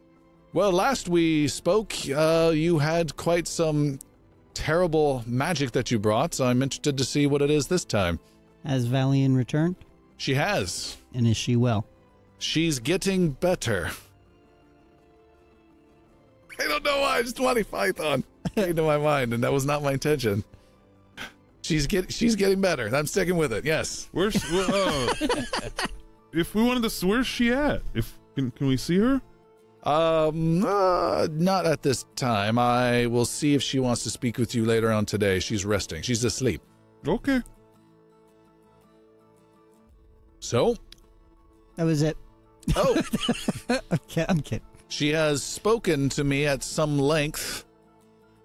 Well, last we spoke, you had quite some terrible magic that you brought, so I'm interested to see what it is this time. Has Valian returned? She has. And is she well? She's getting better. I don't know why. I just want a python came to my mind, and that was not my intention. She's getting better. I'm sticking with it. Yes. If we wanted to, where's she at? Can we see her? Not at this time. I will see if she wants to speak with you later on today. She's resting. She's asleep. Okay. So? That was it. Oh. I'm kidding. She has spoken to me at some length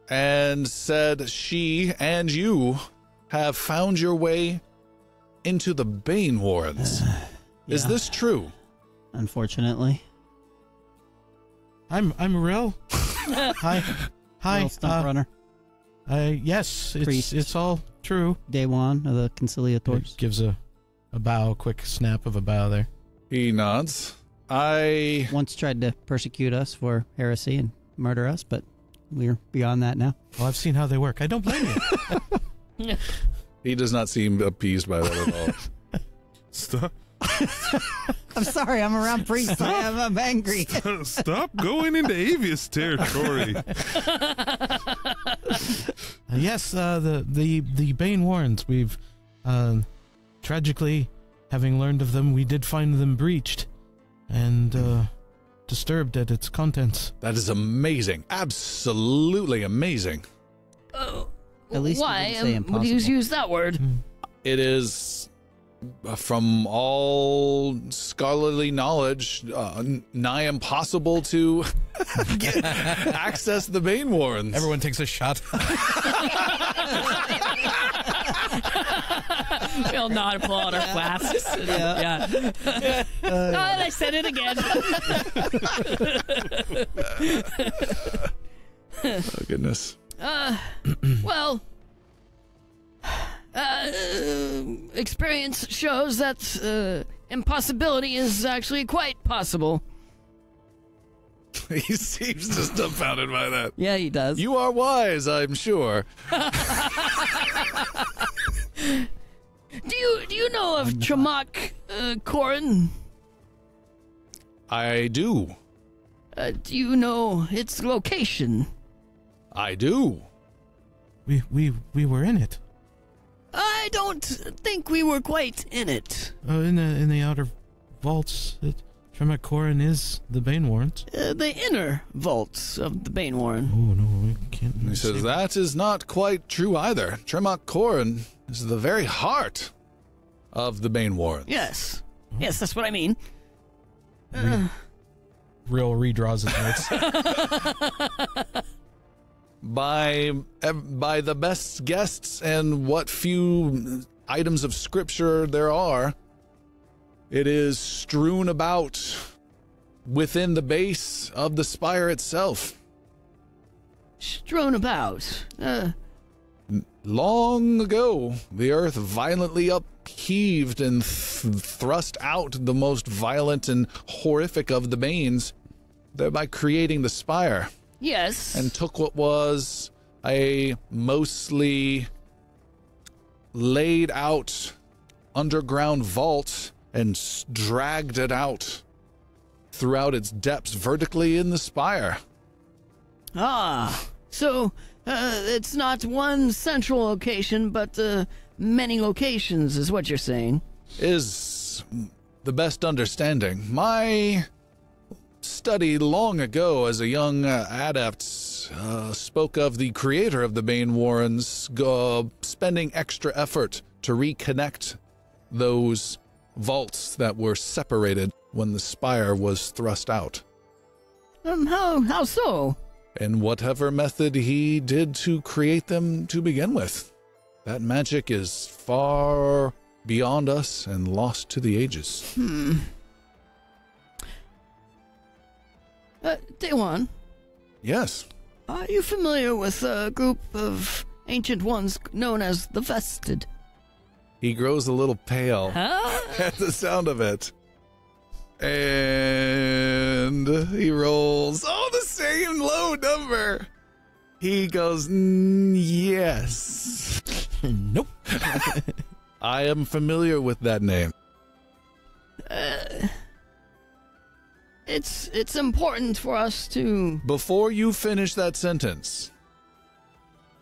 and said she and you have found your way into the Banewarrens. Yeah. Is this true? Unfortunately. I'm real. Hi. Real Stump Runner. Yes, Priest. it's all true. Daewon of the Conciliators. Gives a bow, quick snap of a bow there. He nods. I once tried to persecute us for heresy and murder us, but we're beyond that now. Well, I've seen how they work. I don't blame you. He does not seem appeased by that at all. Stop. I'm sorry, I'm around priests. I'm angry. Stop going into Avius territory. Yes, the Banewarrens. We've tragically, having learned of them, we did find them breached and disturbed at its contents. That is amazing. Absolutely amazing. At least why you didn't say would you impossible. use that word? It is, from all scholarly knowledge, nigh impossible to access the Banewarrens. Everyone takes a shot. We all nod and pull out our flasks. Yeah. And I said it again. Oh, goodness. Well, experience shows that impossibility is actually quite possible. He seems just dumbfounded by that. Yeah, he does. You are wise, I'm sure. Do you know of Tramak Korin? I do. Do you know its location? I do. We were in it. I don't think we were quite in it. In the outer vaults. Tremacorin is the Banewarrens. The inner vaults of the Banewarren. Oh no, we can't. He says that is not quite true either. Tremok Korin is the very heart of the Banewarrens. Yes. Yes, that's what I mean. Real redraws his notes. By the best guests and what few items of scripture there are, it is strewn about within the base of the spire itself. Strewn about. Long ago, the earth violently upheaved and thrust out the most violent and horrific of the banes, thereby creating the spire. Yes. And took what was a mostly laid out underground vault and dragged it out throughout its depths vertically in the spire. Ah, so it's not one central location, but many locations is what you're saying. Is the best understanding. My study long ago as a young adept spoke of the creator of the Banewarrens spending extra effort to reconnect those vaults that were separated when the spire was thrust out. How so? And whatever method he did to create them to begin with. That magic is far beyond us and lost to the ages. Daewon, Yes. are you familiar with a group of ancient ones known as the Vested? He grows a little pale Huh? at the sound of it. And he rolls, the same low number. He goes, yes. Nope. I am familiar with that name. It's important for us to... Before you finish that sentence,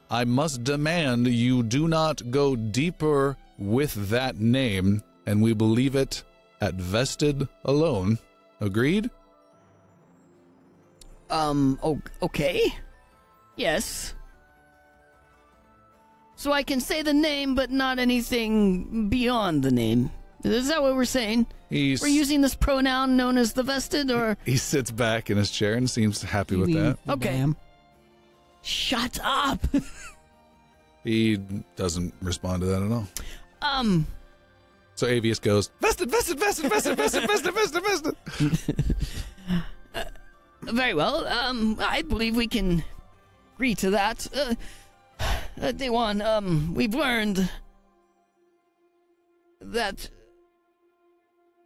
I must demand you do not go deeper with that name, and we will leave it at vested alone. Agreed? Okay. Yes. So I can say the name, but not anything beyond the name. Is that what we're saying? We're using this pronoun known as the vested, or... He sits back in his chair and seems happy with that. Okay. Damn. Shut up! He doesn't respond to that at all. So Avius goes, vested. Very well. I believe we can agree to that. Daewon, we've learned that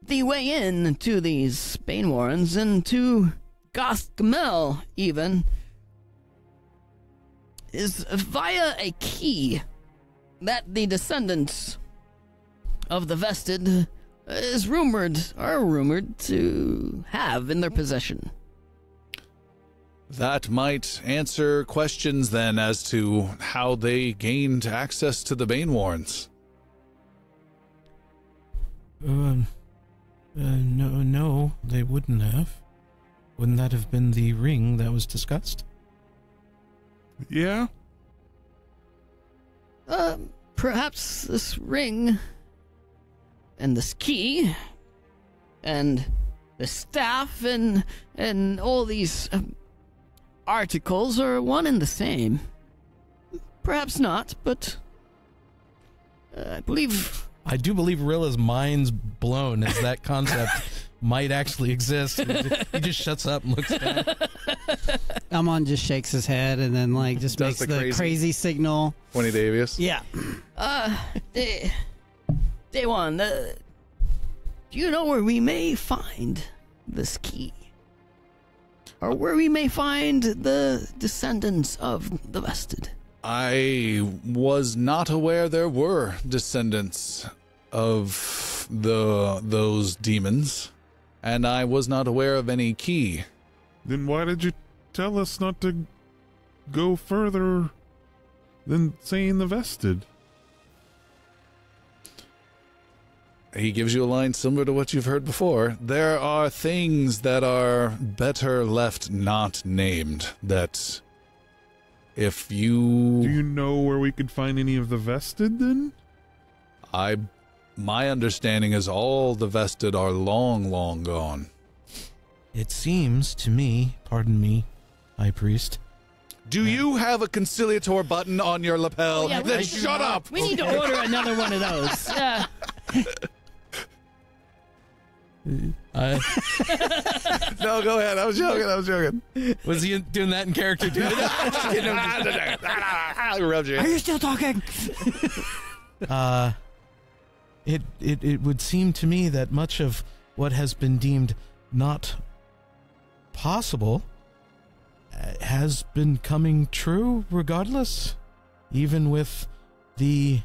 the way in to these Banewarrens and to Gothgamel even is via a key that the descendants of the Vested are rumored to have in their possession. That might answer questions then as to how they gained access to the Banewarrens. No, they wouldn't have. Wouldn't that have been the ring that was discussed? Yeah? Perhaps this ring and this key and the staff and all these articles are one and the same. Perhaps not, but I believe I do believe Rilla's mind's blown as that concept might actually exist. He just shuts up and looks down. Amon just shakes his head and then just Does makes the the crazy signal. 20 Davius. Yeah. Day one, do you know where we may find this key? Or where we may find the descendants of the vested? I was not aware there were descendants of those demons, and I was not aware of any key. Then why did you tell us not to go further than saying the vested? He gives you a line similar to what you've heard before. There are things that are better left not named, that if you... Do you know where we could find any of the vested, then? My understanding is all the vested are long, long gone. It seems to me, pardon me, High Priest. Do you have a conciliator button on your lapel? Yeah, Then shut up! We need to order another one of those. Yeah. No, go ahead. I was joking. Was he doing that in character too? Are you still talking? It would seem to me that much of what has been deemed not possible has been coming true regardless, even with the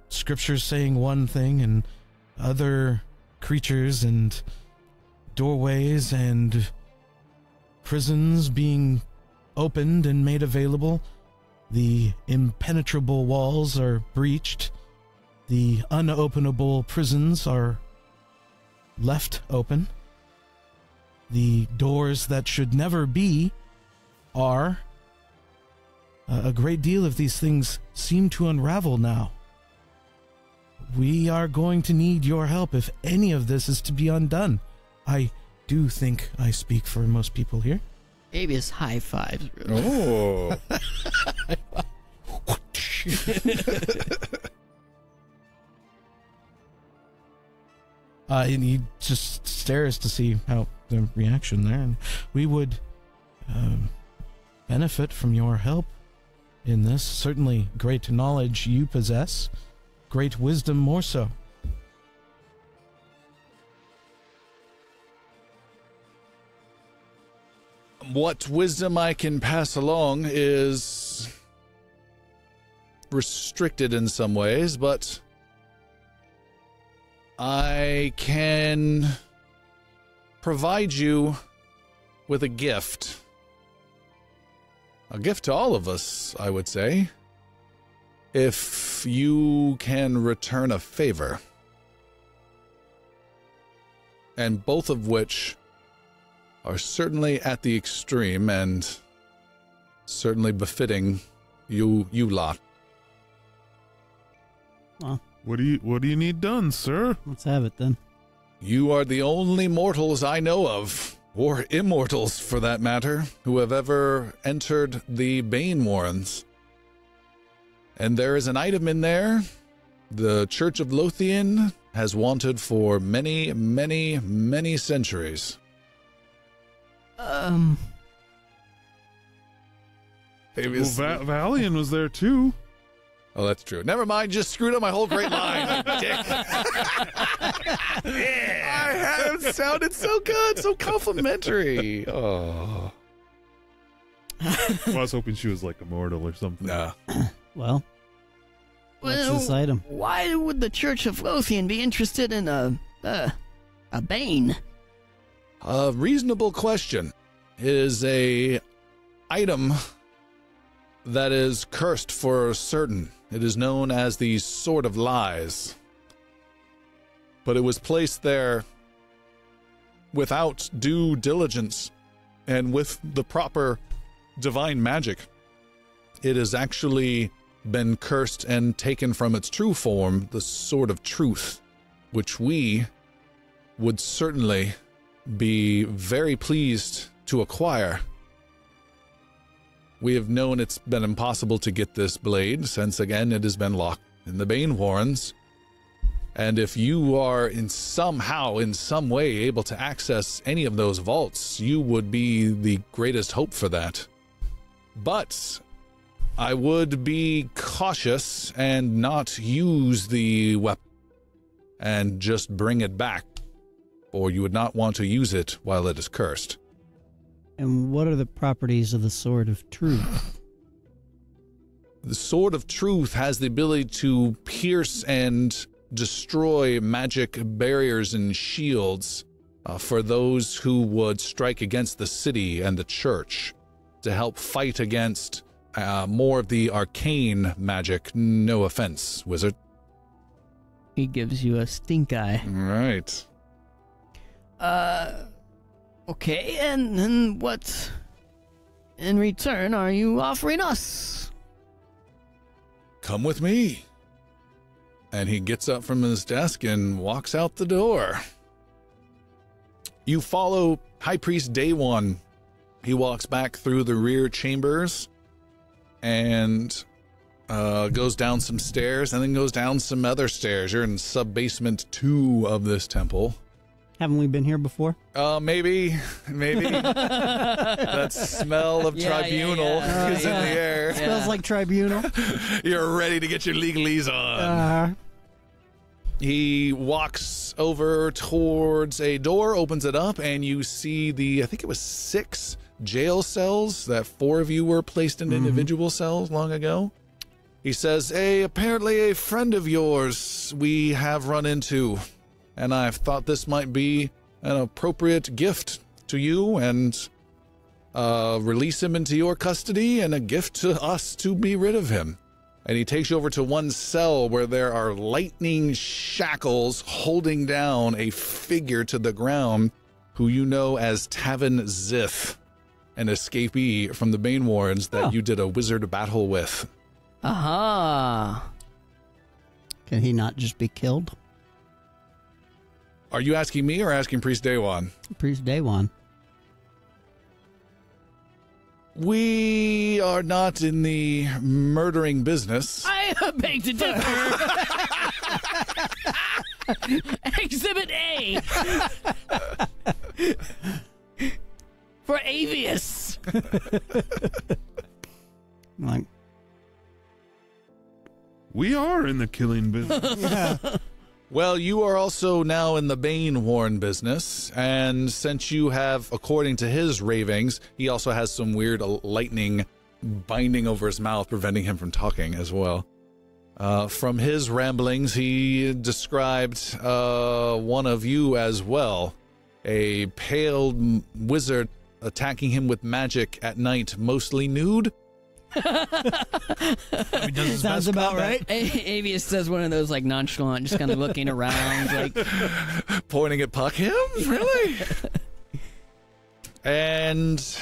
scriptures saying one thing and other creatures and doorways and prisons being opened and made available. The impenetrable walls are breached. The unopenable prisons are left open. The doors that should never be are. A great deal of these things seem to unravel now. We are going to need your help if any of this is to be undone. I do think I speak for most people here. Davius high fives. Oh. And he just stares to see how the reaction there. And we would benefit from your help in this. Certainly great knowledge you possess. Great wisdom more so. What wisdom I can pass along is restricted in some ways, but I can provide you with a gift. A gift to all of us, I would say. If you can return a favor. And both of which are certainly at the extreme and certainly befitting you lot. Well, What do you need done, sir? let's have it then. You are the only mortals I know of, or immortals for that matter, who have ever entered the Banewarrens. And there is an item in there the Church of Lothian has wanted for many, many, many centuries. Well, Valian was there too. Oh, that's true. Never mind, just screwed up my whole great line. Dick. Yeah, I had it sounded so good, so complimentary. Oh. I was hoping she was like immortal or something. Nah. Well, what's this item? Why would the Church of Lothian be interested in a bane? A reasonable question. It is a item that is cursed for certain. It is known as the Sword of Lies. But it was placed there without due diligence and with the proper divine magic. It has actually been cursed and taken from its true form, the Sword of Truth, which we would certainly be very pleased to acquire. We have known it's been impossible to get this blade since, again, it has been locked in the Banewarrens And if you are in some way able to access any of those vaults, you would be the greatest hope for that. But I would be cautious and not use the weapon and just bring it back, or you would not want to use it while it is cursed. And what are the properties of the Sword of Truth? The Sword of Truth has the ability to pierce and destroy magic barriers and shields for those who would strike against the city and the church, to help fight against more of the arcane magic. No offense, wizard. He gives you a stink eye. Right. Okay, and what in return are you offering us? Come with me. And he gets up from his desk and walks out the door. You follow High Priest Day One. He walks back through the rear chambers and goes down some stairs and then goes down some other stairs. You're in sub-basement 2 of this temple. Haven't we been here before? Maybe. That smell of tribunal is in the air. Smells like tribunal. You're ready to get your legalese on. He walks over towards a door, opens it up, and you see I think it was 6 jail cells that 4 of you were placed in individual cells long ago. He says, apparently a friend of yours we have run into, and I've thought this might be an appropriate gift to you and release him into your custody and a gift to us to be rid of him. And he takes you over to one cell where there are lightning shackles holding down a figure to the ground who you know as Tavin Zith, an escapee from the Banewarrens that you did a wizard battle with. Aha. Can he not just be killed? Are you asking me or asking Priest Daywan? Priest Daywan. We are not in the murdering business. I beg to differ. Exhibit A. For Avius. Like, We are in the killing business. Well, you are also now in the Banewarren business, and since you have, according to his ravings, he also has some weird lightning binding over his mouth, preventing him from talking as well. From his ramblings, he described one of you as well, a pale wizard attacking him with magic at night, mostly nude. sounds about right. Avius says one of those like nonchalant, just kind of looking around, like Pointing at Puck him? Really? And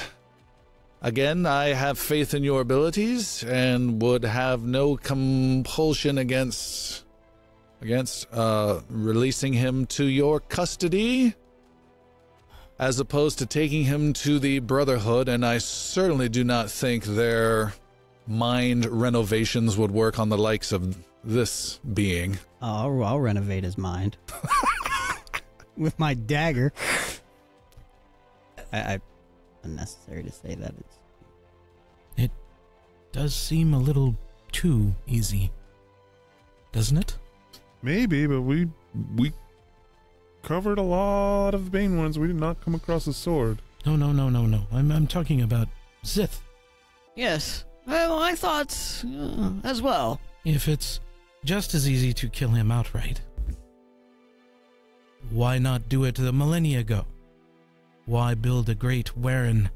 again, I have faith in your abilities and would have no compulsion against releasing him to your custody, as opposed to taking him to the Brotherhood, and I certainly do not think their mind renovations would work on the likes of this being. Oh, I'll renovate his mind. With my dagger. I unnecessary to say that. It does seem a little too easy, doesn't it? Maybe, but we covered a lot of Banewarrens. We did not come across a sword. No. I'm talking about Zith. yes. Well, I thought as well. If it's just as easy to kill him outright, why not do it the millennia ago? Why build a great warren?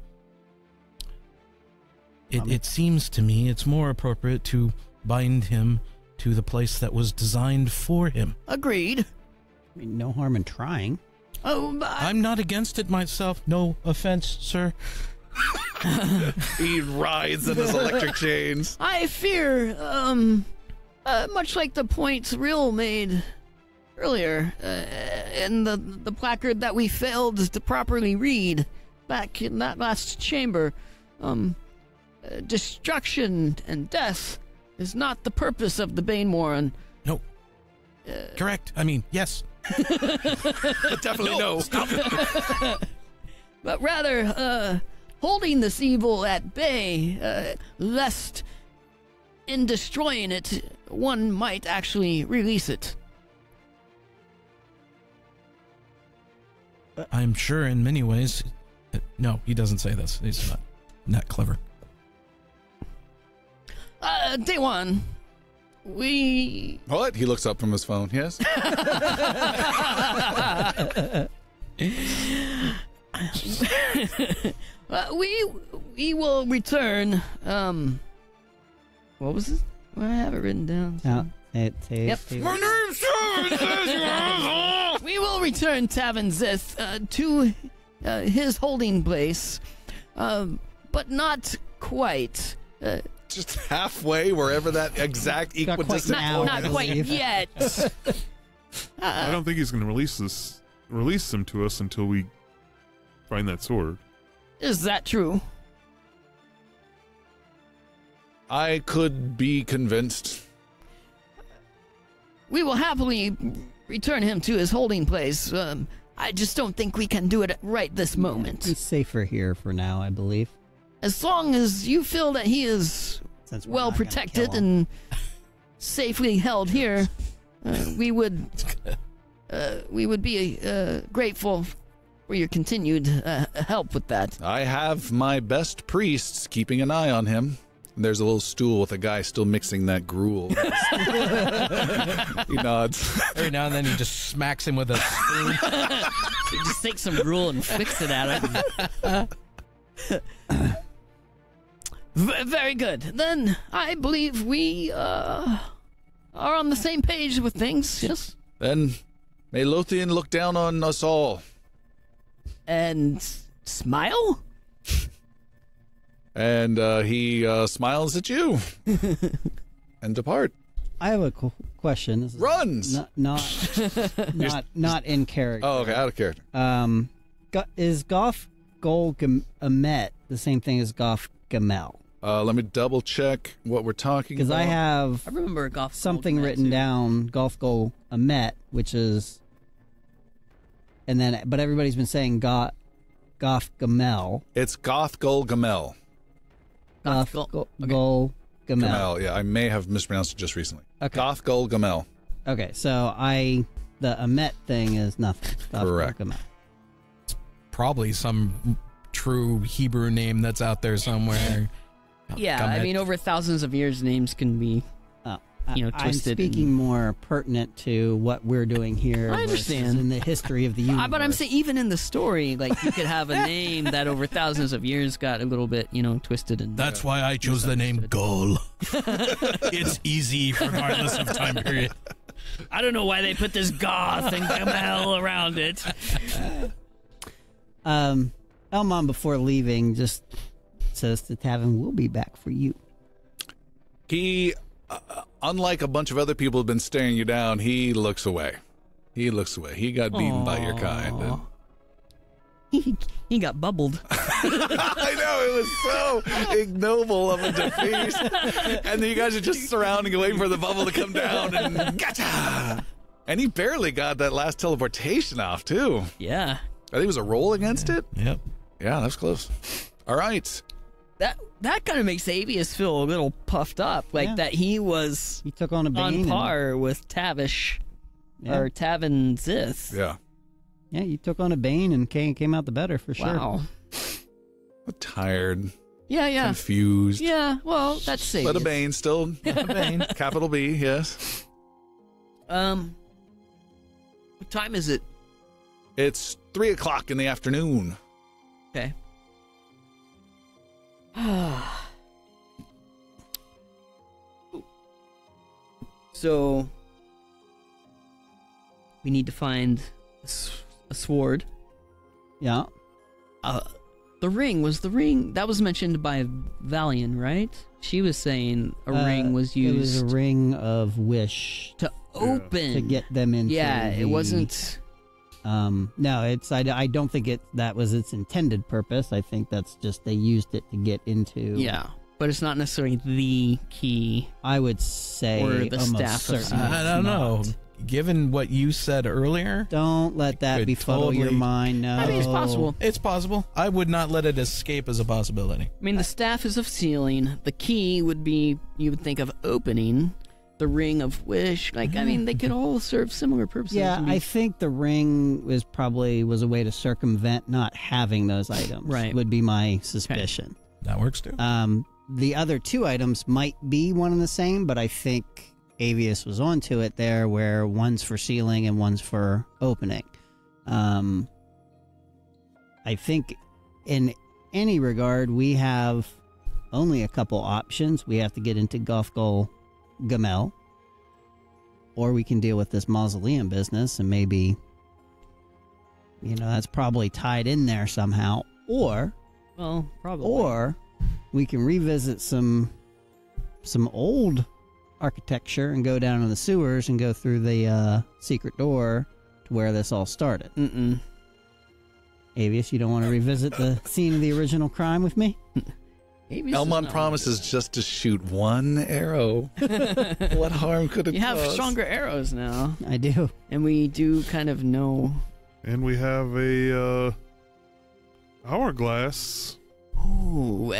It seems to me it's more appropriate to bind him to the place that was designed for him. Agreed. I mean, no harm in trying. Oh, I'm not against it myself. No offense, sir. He rides in his electric chains. I fear, much like the point Real made earlier, in the placard that we failed to properly read back in that last chamber, destruction and death is not the purpose of the Banewarren. No. Correct. I mean, yes. Definitely no. Stop. but rather holding this evil at bay, lest in destroying it, one might actually release it. I'm sure in many ways. No, he doesn't say this. He's not clever. Day one, we... What? He looks up from his phone. Yes. We will return. What was it? Well, I have it written down. Yep. My name's Sean. We will return Tavin Zith to his holding place, but not quite. Just halfway, wherever that exact Not quite equidistant. now. Not quite yet. I don't think he's going to release them to us until we find that sword. Is that true? I could be convinced. We will happily return him to his holding place. I just don't think we can do it right this moment. He's safer here for now, I believe. As long as you feel that he is Since we're well not gonna protected kill him. and safely held here, we would be grateful for your continued help with that. I have my best priests keeping an eye on him. There's a little stool with a guy still mixing that gruel. He nods. Every now and then he just smacks him with a spoon. You just take some gruel and fix it at him. Very good. Then I believe we are on the same page with things, yes? Then may Lothian look down on us all. And smile? And he smiles at you and depart. I have a question. This is Runs. Not in character. Oh, okay, out of character. Is Goth Gol Amet the same thing as Goth Gamel? Let me double check what we're talking about. Because I have I remember Goth something written down, Goth Gol Amet, which is, and then, but everybody's been saying Goth Gamel. It's Goth Gul Gamel. Goth Gol Gamel. Gamel, yeah, I may have mispronounced it just recently. Okay. Goth Gul Gamel. Okay, so the Amet thing is nothing. Goth Gol Correct. Gamel. Probably some true Hebrew name that's out there somewhere. Yeah, I Gamet. mean, over thousands of years, names can be, I'm twisted. speaking more pertinent to what we're doing here. I versus understand. in the history of the universe. But I'm saying, even in the story, like, you could have a name that over thousands of years got a little bit, twisted. And That's why I chose the name Gull. It's easy regardless of time period. I don't know why they put this goth and gamel around it. Elmon, before leaving, just says to Tavin, "We'll be back for you." He, unlike a bunch of other people who've been staring you down, he looks away. He looks away. He got beaten by your kind. And He got bubbled. I know, it was so ignoble of a defeat. And then you guys are just surrounding and waiting for the bubble to come down and gotcha! And he barely got that last teleportation off, too. Yeah. I think it was a roll against it. Yep. Yeah, that's close. All right. That kind of makes Avius feel a little puffed up, like Yeah. that he was He took on a Bane. on and- par with Tavish Yeah. or Tavin Zith. Yeah. Yeah, you took on a Bane and came out the better for sure. Wow. Tired, Yeah. confused. Yeah, well, that's safe. But a Bane still. Bane. Capital B, yes. What time is it? It's 3:00 in the afternoon. Okay. So we need to find a sword. Yeah. The ring that was mentioned by Valian, right? She was saying a ring was It was used a ring of wish to open. to get them into. Yeah, it the- wasn't. No, it's. I don't think that was its intended purpose. I think that's just they used it to get into. Yeah, but it's not necessarily the key. I would say Or the almost staff of certainly I don't know. not. given what you said earlier, Don't let that could befuddle your totally- mind. No. I think it's possible. it's possible. I would not let it escape as a possibility. I mean, the staff is of sealing. The key would be, you would think of opening. The ring of wish. Like, I mean, they could all serve similar purposes. Yeah, and be- I think the ring was a way to circumvent not having those items. Right. Would be my suspicion. That works too. The other two items might be one and the same, but I think Avius was onto it there, where one's for sealing and one's for opening. I think in any regard, we have only a couple options. We have to get into Gothgol Gamel, or we can deal with this mausoleum business, and maybe, that's probably tied in there somehow. Or we can revisit some old architecture and go down to the sewers and go through the secret door to where this all started. Avius, you don't want to revisit the scene of the original crime with me? Elmon promises just to shoot one arrow. What harm could it You have cause? stronger arrows now, I do. and we do kind of know. And we have a hourglass. Ooh,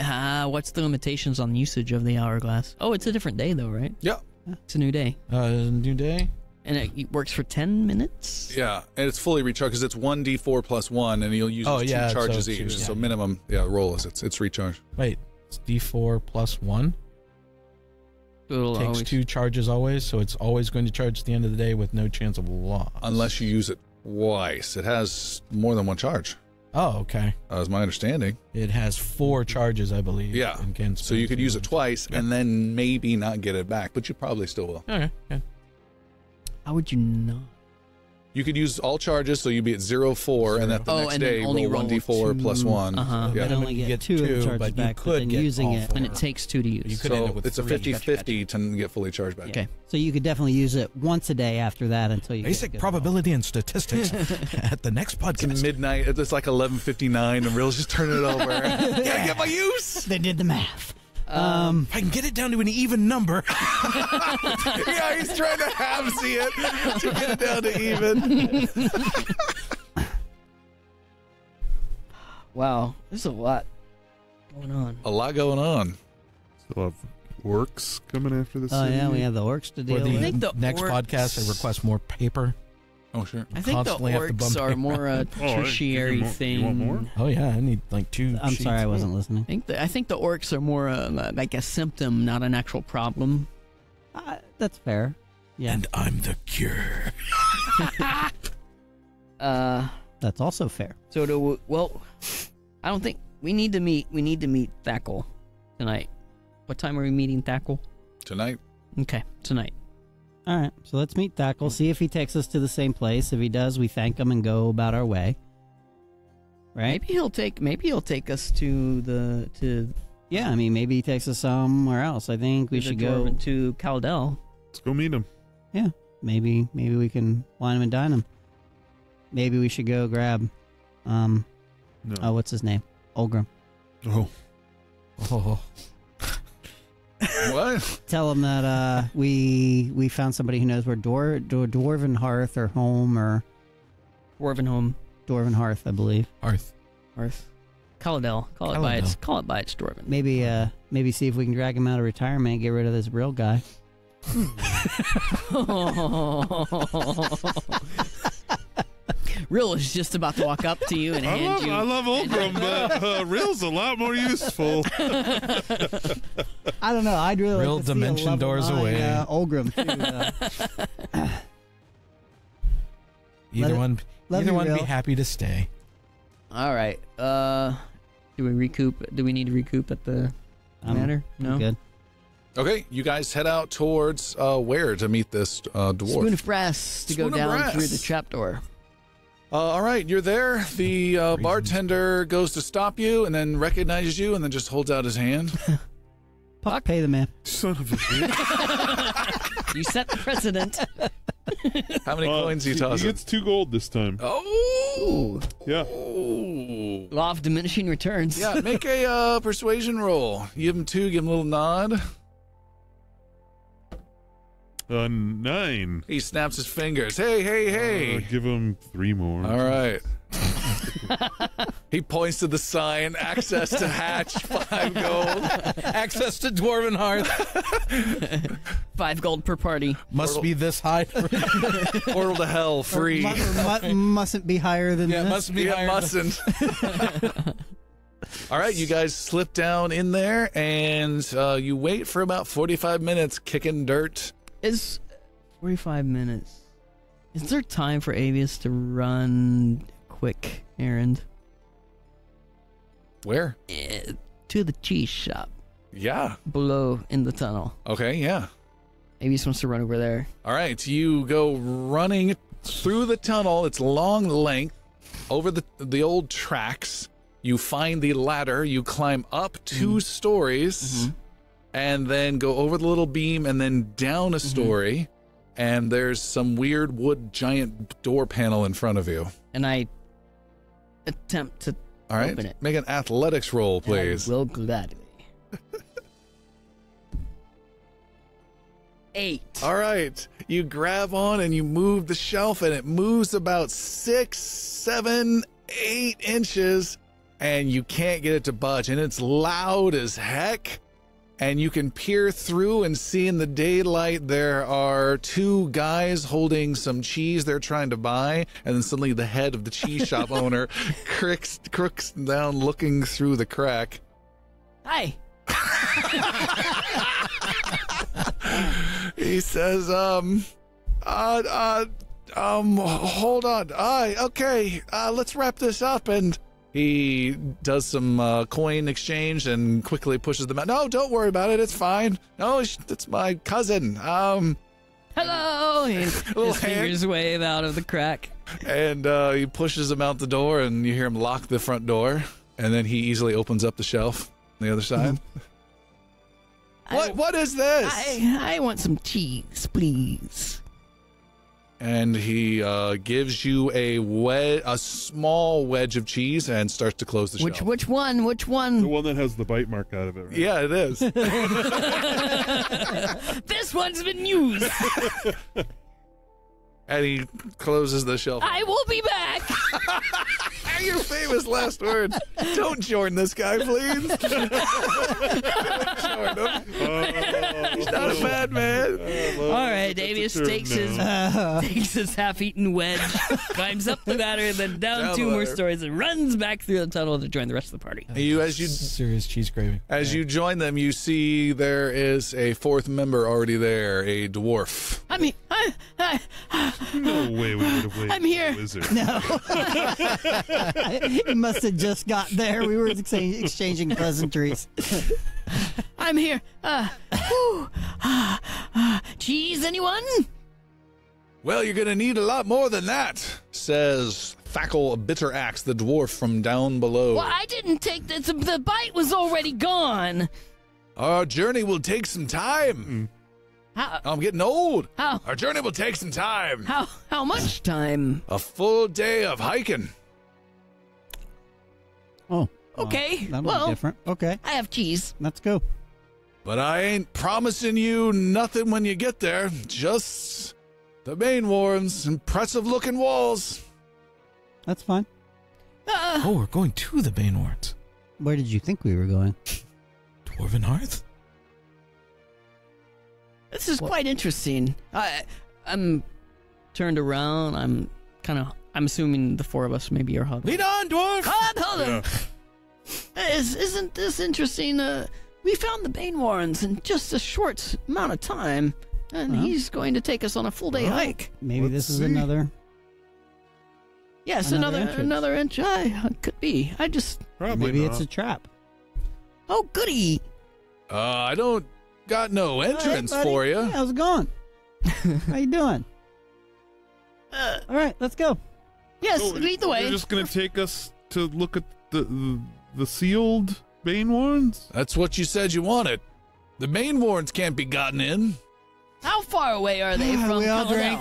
what's the limitations on usage of the hourglass? Oh, it's a different day though, right? Yeah. It's a new day, New day. and it works for 10 minutes. Yeah, and it's fully recharged because it's 1d4 plus 1, and you'll use Oh, two yeah, charges so each. two, So yeah. minimum, roll is it's recharged. Wait, it's D4 plus 1. It'll Takes always- 2 charges always, so it's always going to charge at the end of the day with no chance of loss. Unless you use it twice. It has more than one charge, Oh, okay. is my understanding. It has 4 charges, I believe. Yeah. and can So you spend could 2 use it ones. twice and then maybe not get it back, but you probably still will. Okay. Yeah. How would you not? You could use all charges, so you'd be at 0-4, and then the Oh, next and then day only roll roll 1d4 two. plus 1. Uh-huh. Yeah. I'd only You get get 2 of the two, charges but you back, but could then get using all it. 4. And it takes 2 to use. You could end So up with it's a 3. 50-50 to get fully charged back. Okay. So you could definitely use it once a day after that until you Basic get good probability and statistics at the next It's podcast. midnight. It's like 11:59, and Real's just turning it over. Gotta get my use. health. They did the math. If I can get it down to an even number. Yeah, he's trying to halvesy it to get it down to even. Wow, there's a lot going on. A lot going on. Still have orcs coming after the Oh city. yeah, we have the orcs to For deal the with. think the next orcs- podcast, I request more paper. Oh, sure. I think the Constantly have to bump orcs are paper. more a Oh, tertiary you want thing. more? Oh yeah, I need like 2 I'm sheets. sorry, I wasn't listening. I think the orcs are more like a symptom, not an actual problem. That's fair. Yeah, And I'm the cure. that's also fair. I don't think we need to meet. We need to meet Thackle tonight. What time are we meeting Thackle? Tonight. Okay, tonight. All right, so let's meet Thackle. See if he takes us to the same place. If he does, we thank him and go about our way. Right? Maybe he'll take us to Yeah, I mean, maybe he takes us somewhere else. I think we should go. to Caldell. Let's go meet him. Yeah, maybe we can wine him and dine him. Maybe we should go grab. No. What's his name? Olgrim. Oh. Oh, What? Tell him that we found somebody who knows where Dwarven Hearth or home or Dwarvenholm. Dwarven Hearth, I believe. Arth. Caldell. Call it by its Dwarven. Maybe see if we can drag him out of retirement and get rid of this real guy. Real is just about to walk up to you and hand you. I love Olgrim, but Real's a lot more useful. I don't know. I'd really Real like to dimension see a doors level 9, away. Olgrim too. Either one love either you, one be Real. happy to stay. All right. Do we recoup? Do we need to recoup at the manor? No. Good. Okay, you guys head out towards where to meet this dwarf? Spoon of brass to Spoon go of down brass. through the trapdoor. All right, you're there. The bartender goes to stop you and then recognizes you and then just holds out his hand. Puck, pay the man. Son of a bitch. You set the precedent. How many coins do you toss He him? gets 2 gold this time. Oh! Yeah. Oh. Law of diminishing returns. Yeah, make a persuasion roll. You give him 2, give him a little nod. 9. He snaps his fingers. Hey. Give him 3 more. All right. He points to the sign, access to hatch, 5 gold. Access to Dwarven Hearth 5 gold per party. must be this high. Portal to hell, free. Mustn't be higher than Yeah, this. must be Yeah, higher. mustn't. All right, you guys slip down in there, and you wait for about 45 minutes kicking dirt. Is 45 minutes. Is there time for Avius to run a quick errand? Where? To the cheese shop Yeah. below in the tunnel. Okay, yeah. Avius wants to run over there. All right, you go running through the tunnel. It's long length, over the old tracks. You find the ladder. You climb up 2 stories, and then go over the little beam and then down a story. And there's some weird wood giant door panel in front of you. And I attempt to All right, open it. make an athletics roll, please. I will gladly. 8. All right, you grab on and you move the shelf, and it moves about 6, 7, 8 inches, and you can't get it to budge, and it's loud as heck. And you can peer through and see in the daylight there are 2 guys holding some cheese they're trying to buy, and then suddenly the head of the cheese shop owner crooks down looking through the crack. Hi. He says, hold on. Okay, let's wrap this up. And he does some coin exchange and quickly pushes them out. No, don't worry about it. It's fine. No, it's my cousin. Hello. His Little hand. fingers wave out of the crack. And he pushes him out the door, and you hear him lock the front door. And then he easily opens up the shelf on the other side. What is this? I want some cheese, please. And he gives you a small wedge of cheese and starts to close the shelf. Which one? Which The one? one that has the bite mark out of it, right? Yeah, it is. This one's been used. And he closes the shelf. I will be back. Your famous last words. Don't join this guy, please. Don't join him. He's not a bad man. All right, Avius takes his half-eaten wedge, climbs up the ladder, and then down the 2 more ladder. stories, and runs back through the tunnel to join the rest of the party. Serious cheese craving. As you join them, you see there is a 4th member already there, a dwarf. I mean, No way we would have waited. I'm here. for the wizard. No. He must have just got there. We were exchanging pleasantries. I'm here. Cheese, anyone? Well, you're going to need a lot more than that, says Thackle Bitter Axe, the dwarf from down below. Well, I didn't take this. The bite was already gone. Our journey will take some time. How? I'm getting old. How? Our journey will take some time. How much time? A full day of hiking. Oh. Okay, That'll well- be different. Okay. I have cheese. Let's go. But I ain't promising you nothing when you get there. Just the Banewarrens, impressive-looking walls. That's fine. Oh, we're going to the Banewarrens. Where did you think we were going? Dwarven Hearth? This is quite interesting. I'm turned around. I'm assuming the 4 of us maybe are huddled. Lead on, dwarf! Hold on. Isn't this interesting? We found the Banewarrens in just a short amount of time, and he's going to take us on a full day hike. Maybe this is another. Yes, Another another entrance. Could be. I just Probably Maybe not. it's a trap. oh goody. I don't got no entrance All right, buddy. for you. Hey, how's it going? How you doing? All right, let's go. Yes, So lead the way. You're just going to take us to look at the sealed Banewarrens? That's what you said you wanted. The Banewarrens can't be gotten in. How far away are they from We all Caladel?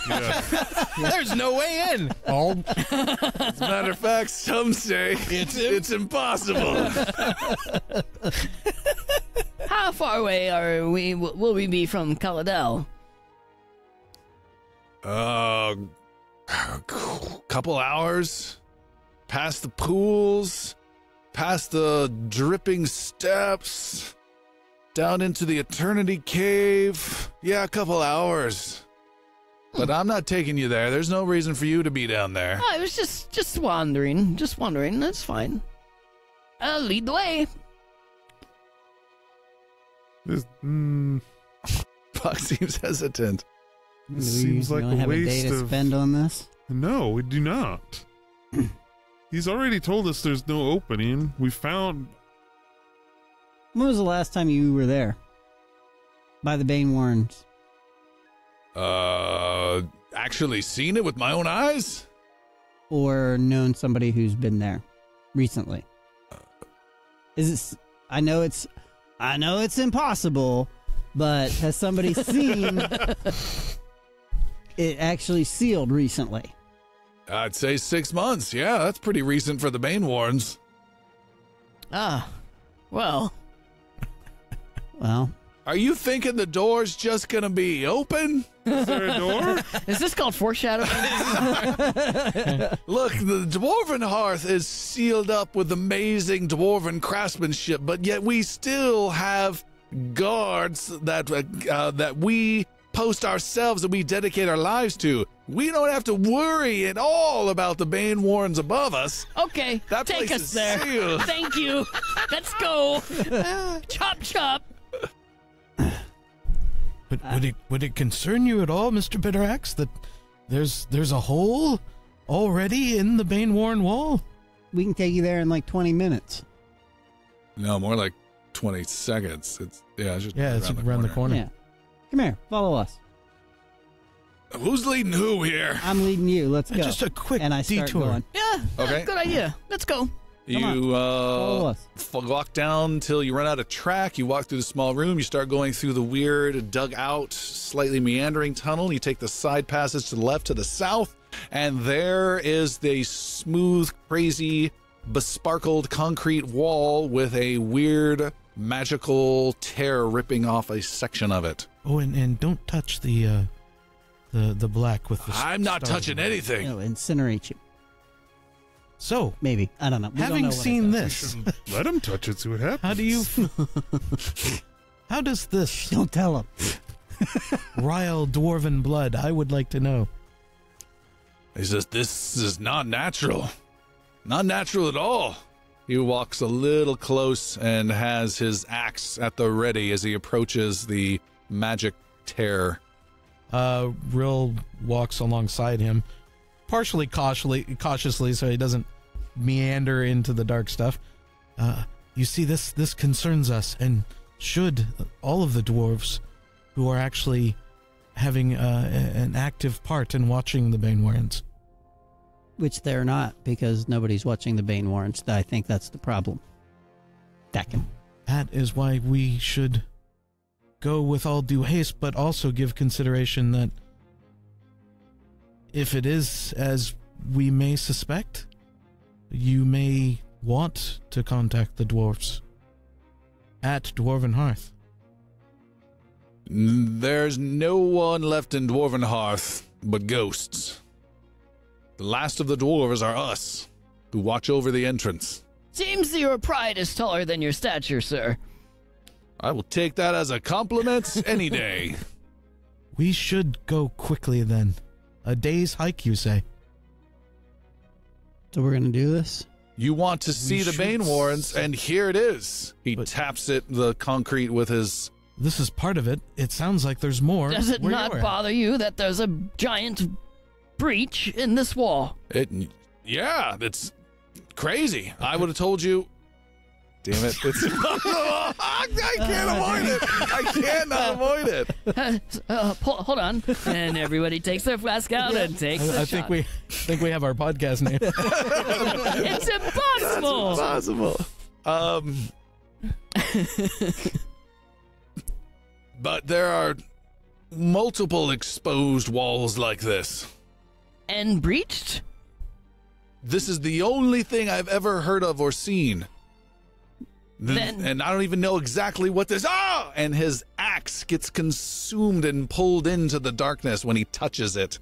Yeah. There's no way in! As a matter of fact, some say it's impossible. How far away are we? Will we be from Caladel? Couple hours. Past the pools. Past the dripping steps. Down into the Eternity Cave. Yeah, a couple hours. But I'm not taking you there. There's no reason for you to be down there. I was just wandering. Just wandering. That's fine. I'll lead the way. Puck seems hesitant. This seems like don't a have a day waste to of... spend on this. No, we do not. He's already told us there's no opening. We found... When was the last time you were there? By the Banewarrens? Actually seen it with my own eyes? Or known somebody who's been there recently? Is it... I know it's impossible, but has somebody seen it actually sealed recently? I'd say 6 months. Yeah, that's pretty recent for the Banewarrens. Ah, well. Well, Are you thinking the door's just gonna be open? Is there a door? Is this called foreshadowing? Look, the dwarven hearth is sealed up with amazing dwarven craftsmanship, but yet we still have guards that we post ourselves and we dedicate our lives to. We don't have to worry at all about the Banewarrens above us. Okay, That take place us is there. sealed. Thank you. Let's go. Chop, chop. But would it concern you at all, Mr. Bitteraxe, that there's a hole already in the Banewarren wall? we can take you there in like 20 minutes. No, more like 20 seconds. It's around the corner. Yeah. Come here, follow us. Who's leading who here? I'm leading you. Let's go. Just a quick and I start detour. going. Yeah, Okay. good idea. Let's go. You Follow us. walk down till you run out of track. You walk through the small room. You start going through the weird, dug out, slightly meandering tunnel. You take the side passage to the left, to the south, and there is the smooth, crazy, besparkled concrete wall with a weird, magical tear ripping off a section of it. Oh, and don't touch the black with the. I'm not stars touching on it. anything. It'll incinerate you. So, Maybe. I don't know. We don't having know what it seen does. this, Let him touch it, see what happens. how do you? How does this Don't tell him. rile dwarven blood? I would like to know. He says, this is not natural. Not natural at all. He walks a little close and has his axe at the ready as he approaches the magic tear. Rill walks alongside him, partially cautiously, so he doesn't meander into the dark stuff. You see, this concerns us, and should all of the dwarves who are actually having an active part in watching the Banewarrens. Which they're not, because nobody's watching the Banewarrens. I think that's the problem. Dakin. That is why we should go with all due haste, but also give consideration that if it is as we may suspect, you may want to contact the dwarves at Dwarven Hearth. There's no one left in Dwarven Hearth but ghosts. The last of the dwarves are us, who watch over the entrance. Seems your pride is taller than your stature, sir. I will take that as a compliment any day. We should go quickly then. A day's hike, you say? So we're going to do this? You want to see the should Banewarrens, and here it is. He But- taps it, the concrete, with his... This is part of it. It sounds like there's more. Does it where not you are. bother you that there's a giant breach in this wall? Yeah, that's crazy. I would have told you... Damn it. It's... I can't avoid it. I cannot avoid it. Hold on. And everybody takes their flask out and takes a I shot. think we have our podcast name. It's impossible. But there are multiple exposed walls like this. And breached? This is the only thing I've ever heard of or seen. Then- And I don't even know exactly what this... And his axe gets consumed and pulled into the darkness when he touches it.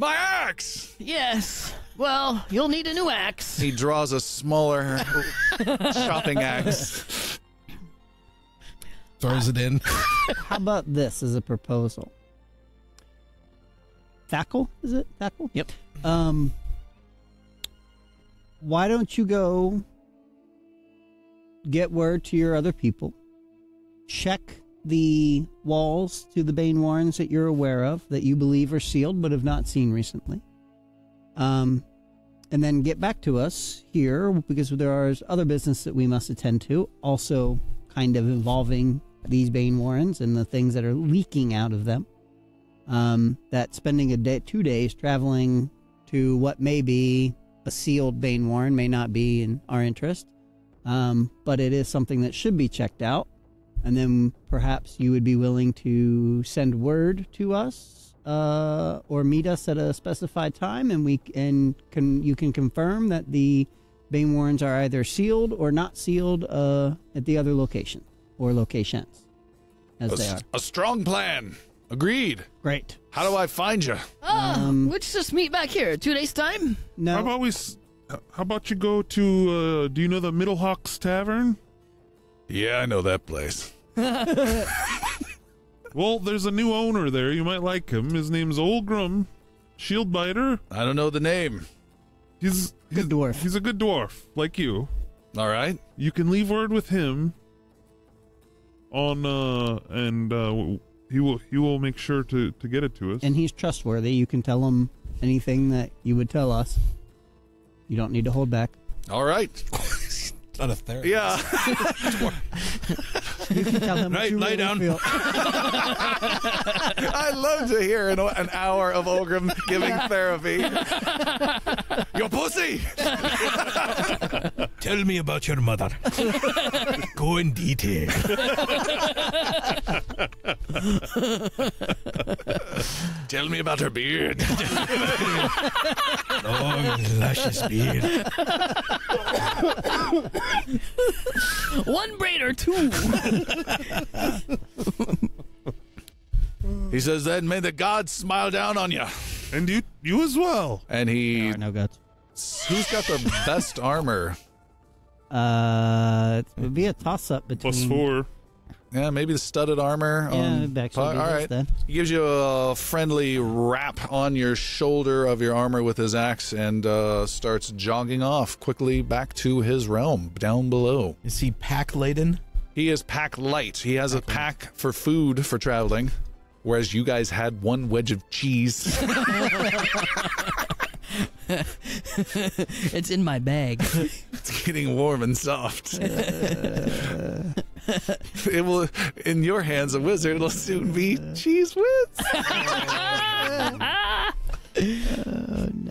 My axe! Yes. Well, you'll need a new axe. He draws a smaller chopping axe. Throws it in. How about this as a proposal? Thackle, is it? Thackle? Yep. Why don't you go get word to your other people, check the walls to the Banewarrens that you're aware of, that you believe are sealed but have not seen recently, and then get back to us here, because there is other business that we must attend to, also kind of involving these Banewarrens and the things that are leaking out of them. That spending 2 days traveling to what may be a sealed Banewarren may not be in our interest, but it is something that should be checked out. And then perhaps you would be willing to send word to us, or meet us at a specified time, and you can confirm that the Banewarrens are either sealed or not sealed at the other location or locations, as they are. A strong plan. Agreed. Great. How do I find you? Let's just meet back here. 2 days' time? No. How about you go to, do you know the Middlehawks Tavern? Yeah, I know that place. Well, there's a new owner there. You might like him. His name's Olgrim, Shieldbiter. I don't know the name. He's Good dwarf. He's a good dwarf, like you. All right. You can leave word with him on, he will make sure to get it to us. And he's trustworthy. You can tell him anything that you would tell us. You don't need to hold back. All right. Not a therapist. Yeah. You can tell him. Right, lie down. I'd love to hear an hour of Olgrim giving therapy. Your pussy! Tell me about your mother. Go in detail. Tell me about her beard. Long, luscious beard. One braid or two. He says, then may the gods smile down on you. And you as well. And There are no guts. who's got the best armor? It would be a toss-up between... +4. Yeah, maybe the studded armor. Yeah, actually all do this right. then. He gives you a friendly rap on your shoulder of your armor with his axe and starts jogging off quickly back to his realm down below. Is he pack laden? He is pack light. He has a pack for food for traveling, whereas you guys had one wedge of cheese. It's in my bag. It's getting warm and soft. It will, in your hands, a wizard, it'll soon be cheese whiz.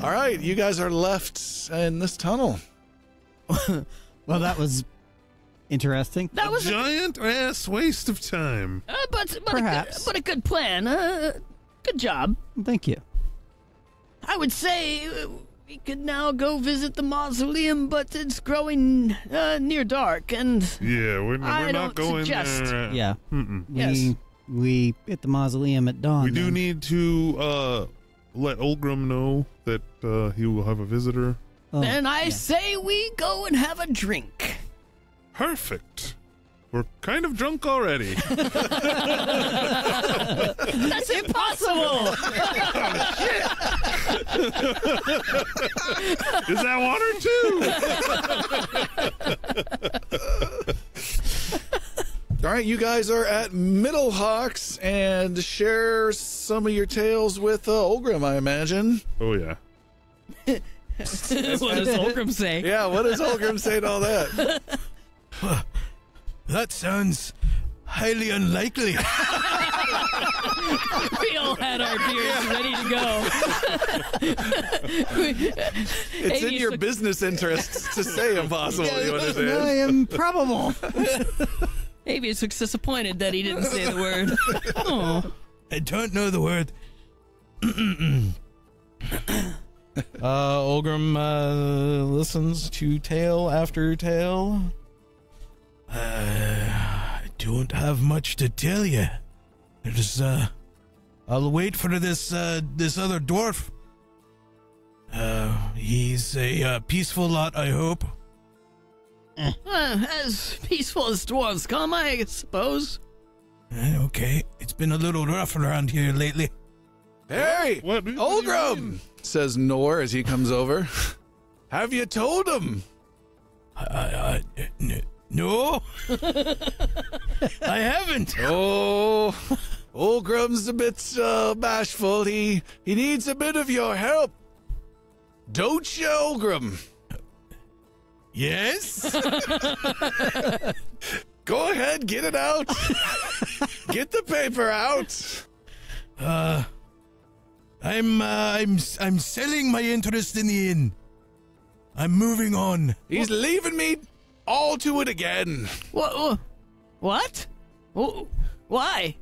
All right, you guys are left in this tunnel. Well, that was interesting. That was Giant ass waste of time. but Perhaps. a good plan. Good job. Thank you. I would say we could now go visit the mausoleum, but it's growing near dark, and Yeah, we're I not don't going suggest. there. Yeah. Mm-mm. Yes. We hit the mausoleum at dawn. We do then. need to let Olgrim know that he will have a visitor. Oh, then I yeah. say we go and have a drink. Perfect. We're kind of drunk already. That's impossible. Is that water too? All right, you guys are at Middlehawks and share some of your tales with Olgrim, I imagine. Oh yeah. What does Olgrim say? Yeah, what does Olgrim say to all that? That sounds highly unlikely. We all had our beers ready to go. It's in your business interests to say impossible, you understand? I am probable. Avius looks disappointed that he didn't say the word. Oh. I don't know the word. Olgrim listens to tale after tale. I don't have much to tell you. There's, I'll wait for this other dwarf He's a peaceful lot, I hope. As peaceful as dwarves come, I suppose. Okay, it's been a little rough around here lately. Hey, What do you Olgrim, mean? says Nor as he comes over. Have you told him? No. I haven't. Oh, Olgrim's a bit bashful. He needs a bit of your help. Don't you, Olgrim? Yes? Go ahead, get it out. Get the paper out. I'm selling my interest in the inn. I'm moving on. He's leaving me all to it again. What? Why?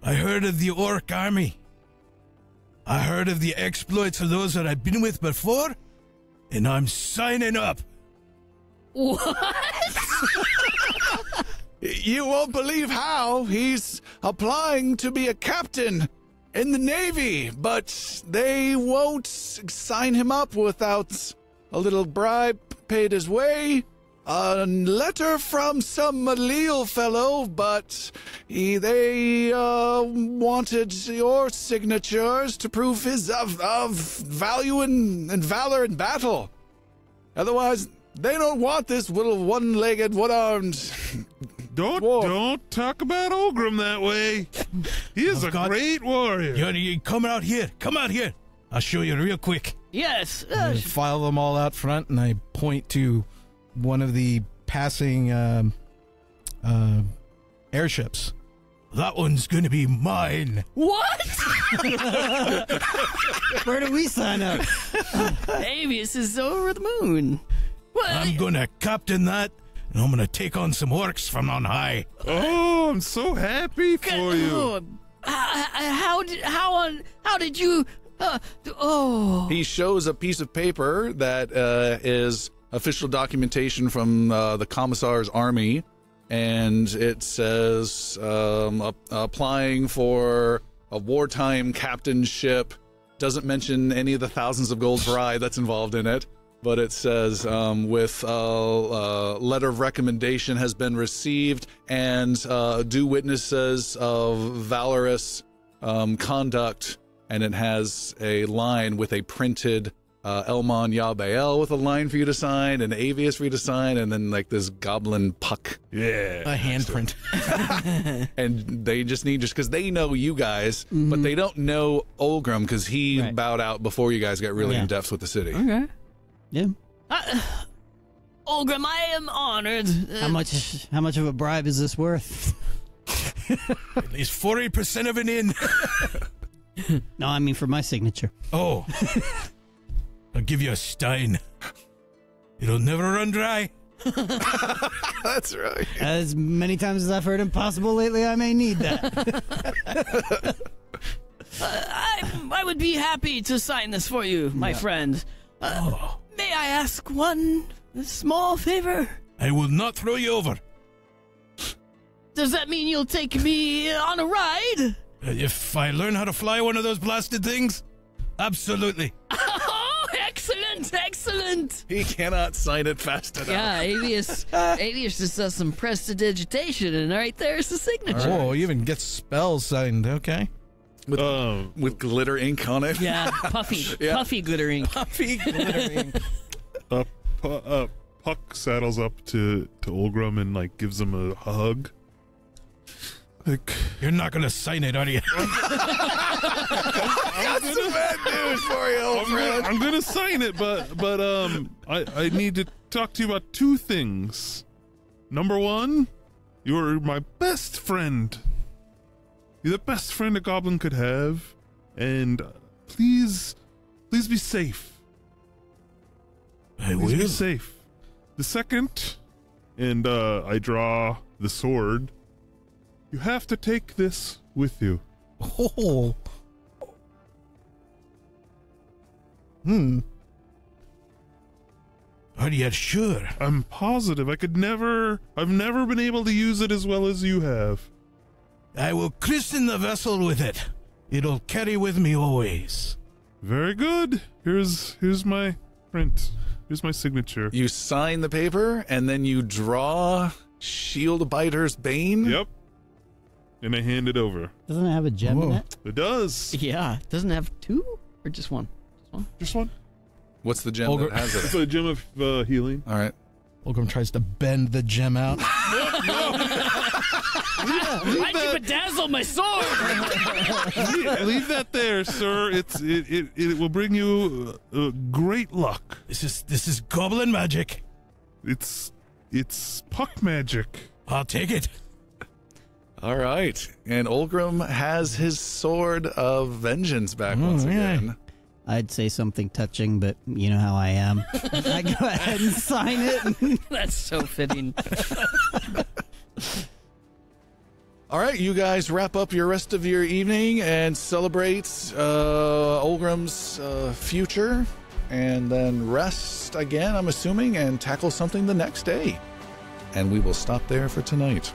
I heard of the orc army. I heard of the exploits of those that I've been with before, and I'm signing up. What? You won't believe how. He's applying to be a captain in the Navy, but they won't sign him up without a little bribe paid his way. A letter from some Malil fellow, but they wanted your signatures to prove his of value and valor in battle. Otherwise, they don't want this little one-legged, one-armed. Don't talk about Olgrim that way. He is a great warrior. You come out here. Come out here. I'll show you real quick. Yes. I file them all out front, and I point to one of the passing airships. That one's going to be mine. What? Where do we sign up? Avius is over the moon. What? I'm going to captain that, and I'm going to take on some orcs from on high. Oh, I'm so happy for you. How did you? He shows a piece of paper that is official documentation from the Commissar's army, and it says applying for a wartime captainship. Doesn't mention any of the thousands of gold variety that's involved in it, but it says with letter of recommendation has been received, and due witnesses of valorous conduct, and it has a line with a printed Elmon Yabael with a line for you to sign, and Avius for you to sign, and then like this goblin puck. Yeah. A handprint. And they just need, just because they know you guys, but they don't know Olgrim because he Right. bowed out before you guys got really in depth with the city. Okay. Yeah. Olgrim, I am honored. How much of a bribe is this worth? At least 40% of an inn. No, I mean for my signature. Oh. I'll give you a stein. It'll never run dry. That's right. As many times as I've heard impossible lately, I may need that. I would be happy to sign this for you, my friend. May I ask one small favor? I will not throw you over. Does that mean you'll take me on a ride? If I learn how to fly one of those blasted things, absolutely. Oh, excellent. He cannot sign it fast enough. Yeah, Avius just does some prestidigitation, and right there's the signature. Oh, even gets spells signed. Okay. With glitter ink on it. Yeah, puffy glittering. Puffy glittering. Puck saddles up to Olgrim and like gives him a hug. Like, You're not going to sign it, are you? Got some bad news for you, old friend. I'm gonna sign it, but I need to talk to you about two things. Number one, you're my best friend. You're the best friend a goblin could have, and please be safe. I Please be will. safe. The second, and I draw the sword. You have to take this with you. Oh. Are you sure? I'm positive. I've never been able to use it as well as you have. I will christen the vessel with it. It'll carry with me always. Very good. Here's my print. Here's my signature. You sign the paper, and then you draw Shield Biter's Bane? Yep. And I hand it over. Doesn't it have a gem in Whoa. it? It does. Yeah. Doesn't it have two or just one? Just one. What's the gem Ogre- that has It's it? a gem of healing. All right. Olgrim tries to bend the gem out. Why'd you bedazzle my sword? Leave that there, sir. It will bring you great luck. This is goblin magic. It's puck magic. I'll take it. All right. And Olgrim has his sword of vengeance back once yeah. again. I'd say something touching, but you know how I am. I go ahead and sign it. That's so fitting. All right, you guys wrap up your rest of your evening and celebrate Olgrim's future, and then rest again, I'm assuming, and tackle something the next day. And we will stop there for tonight.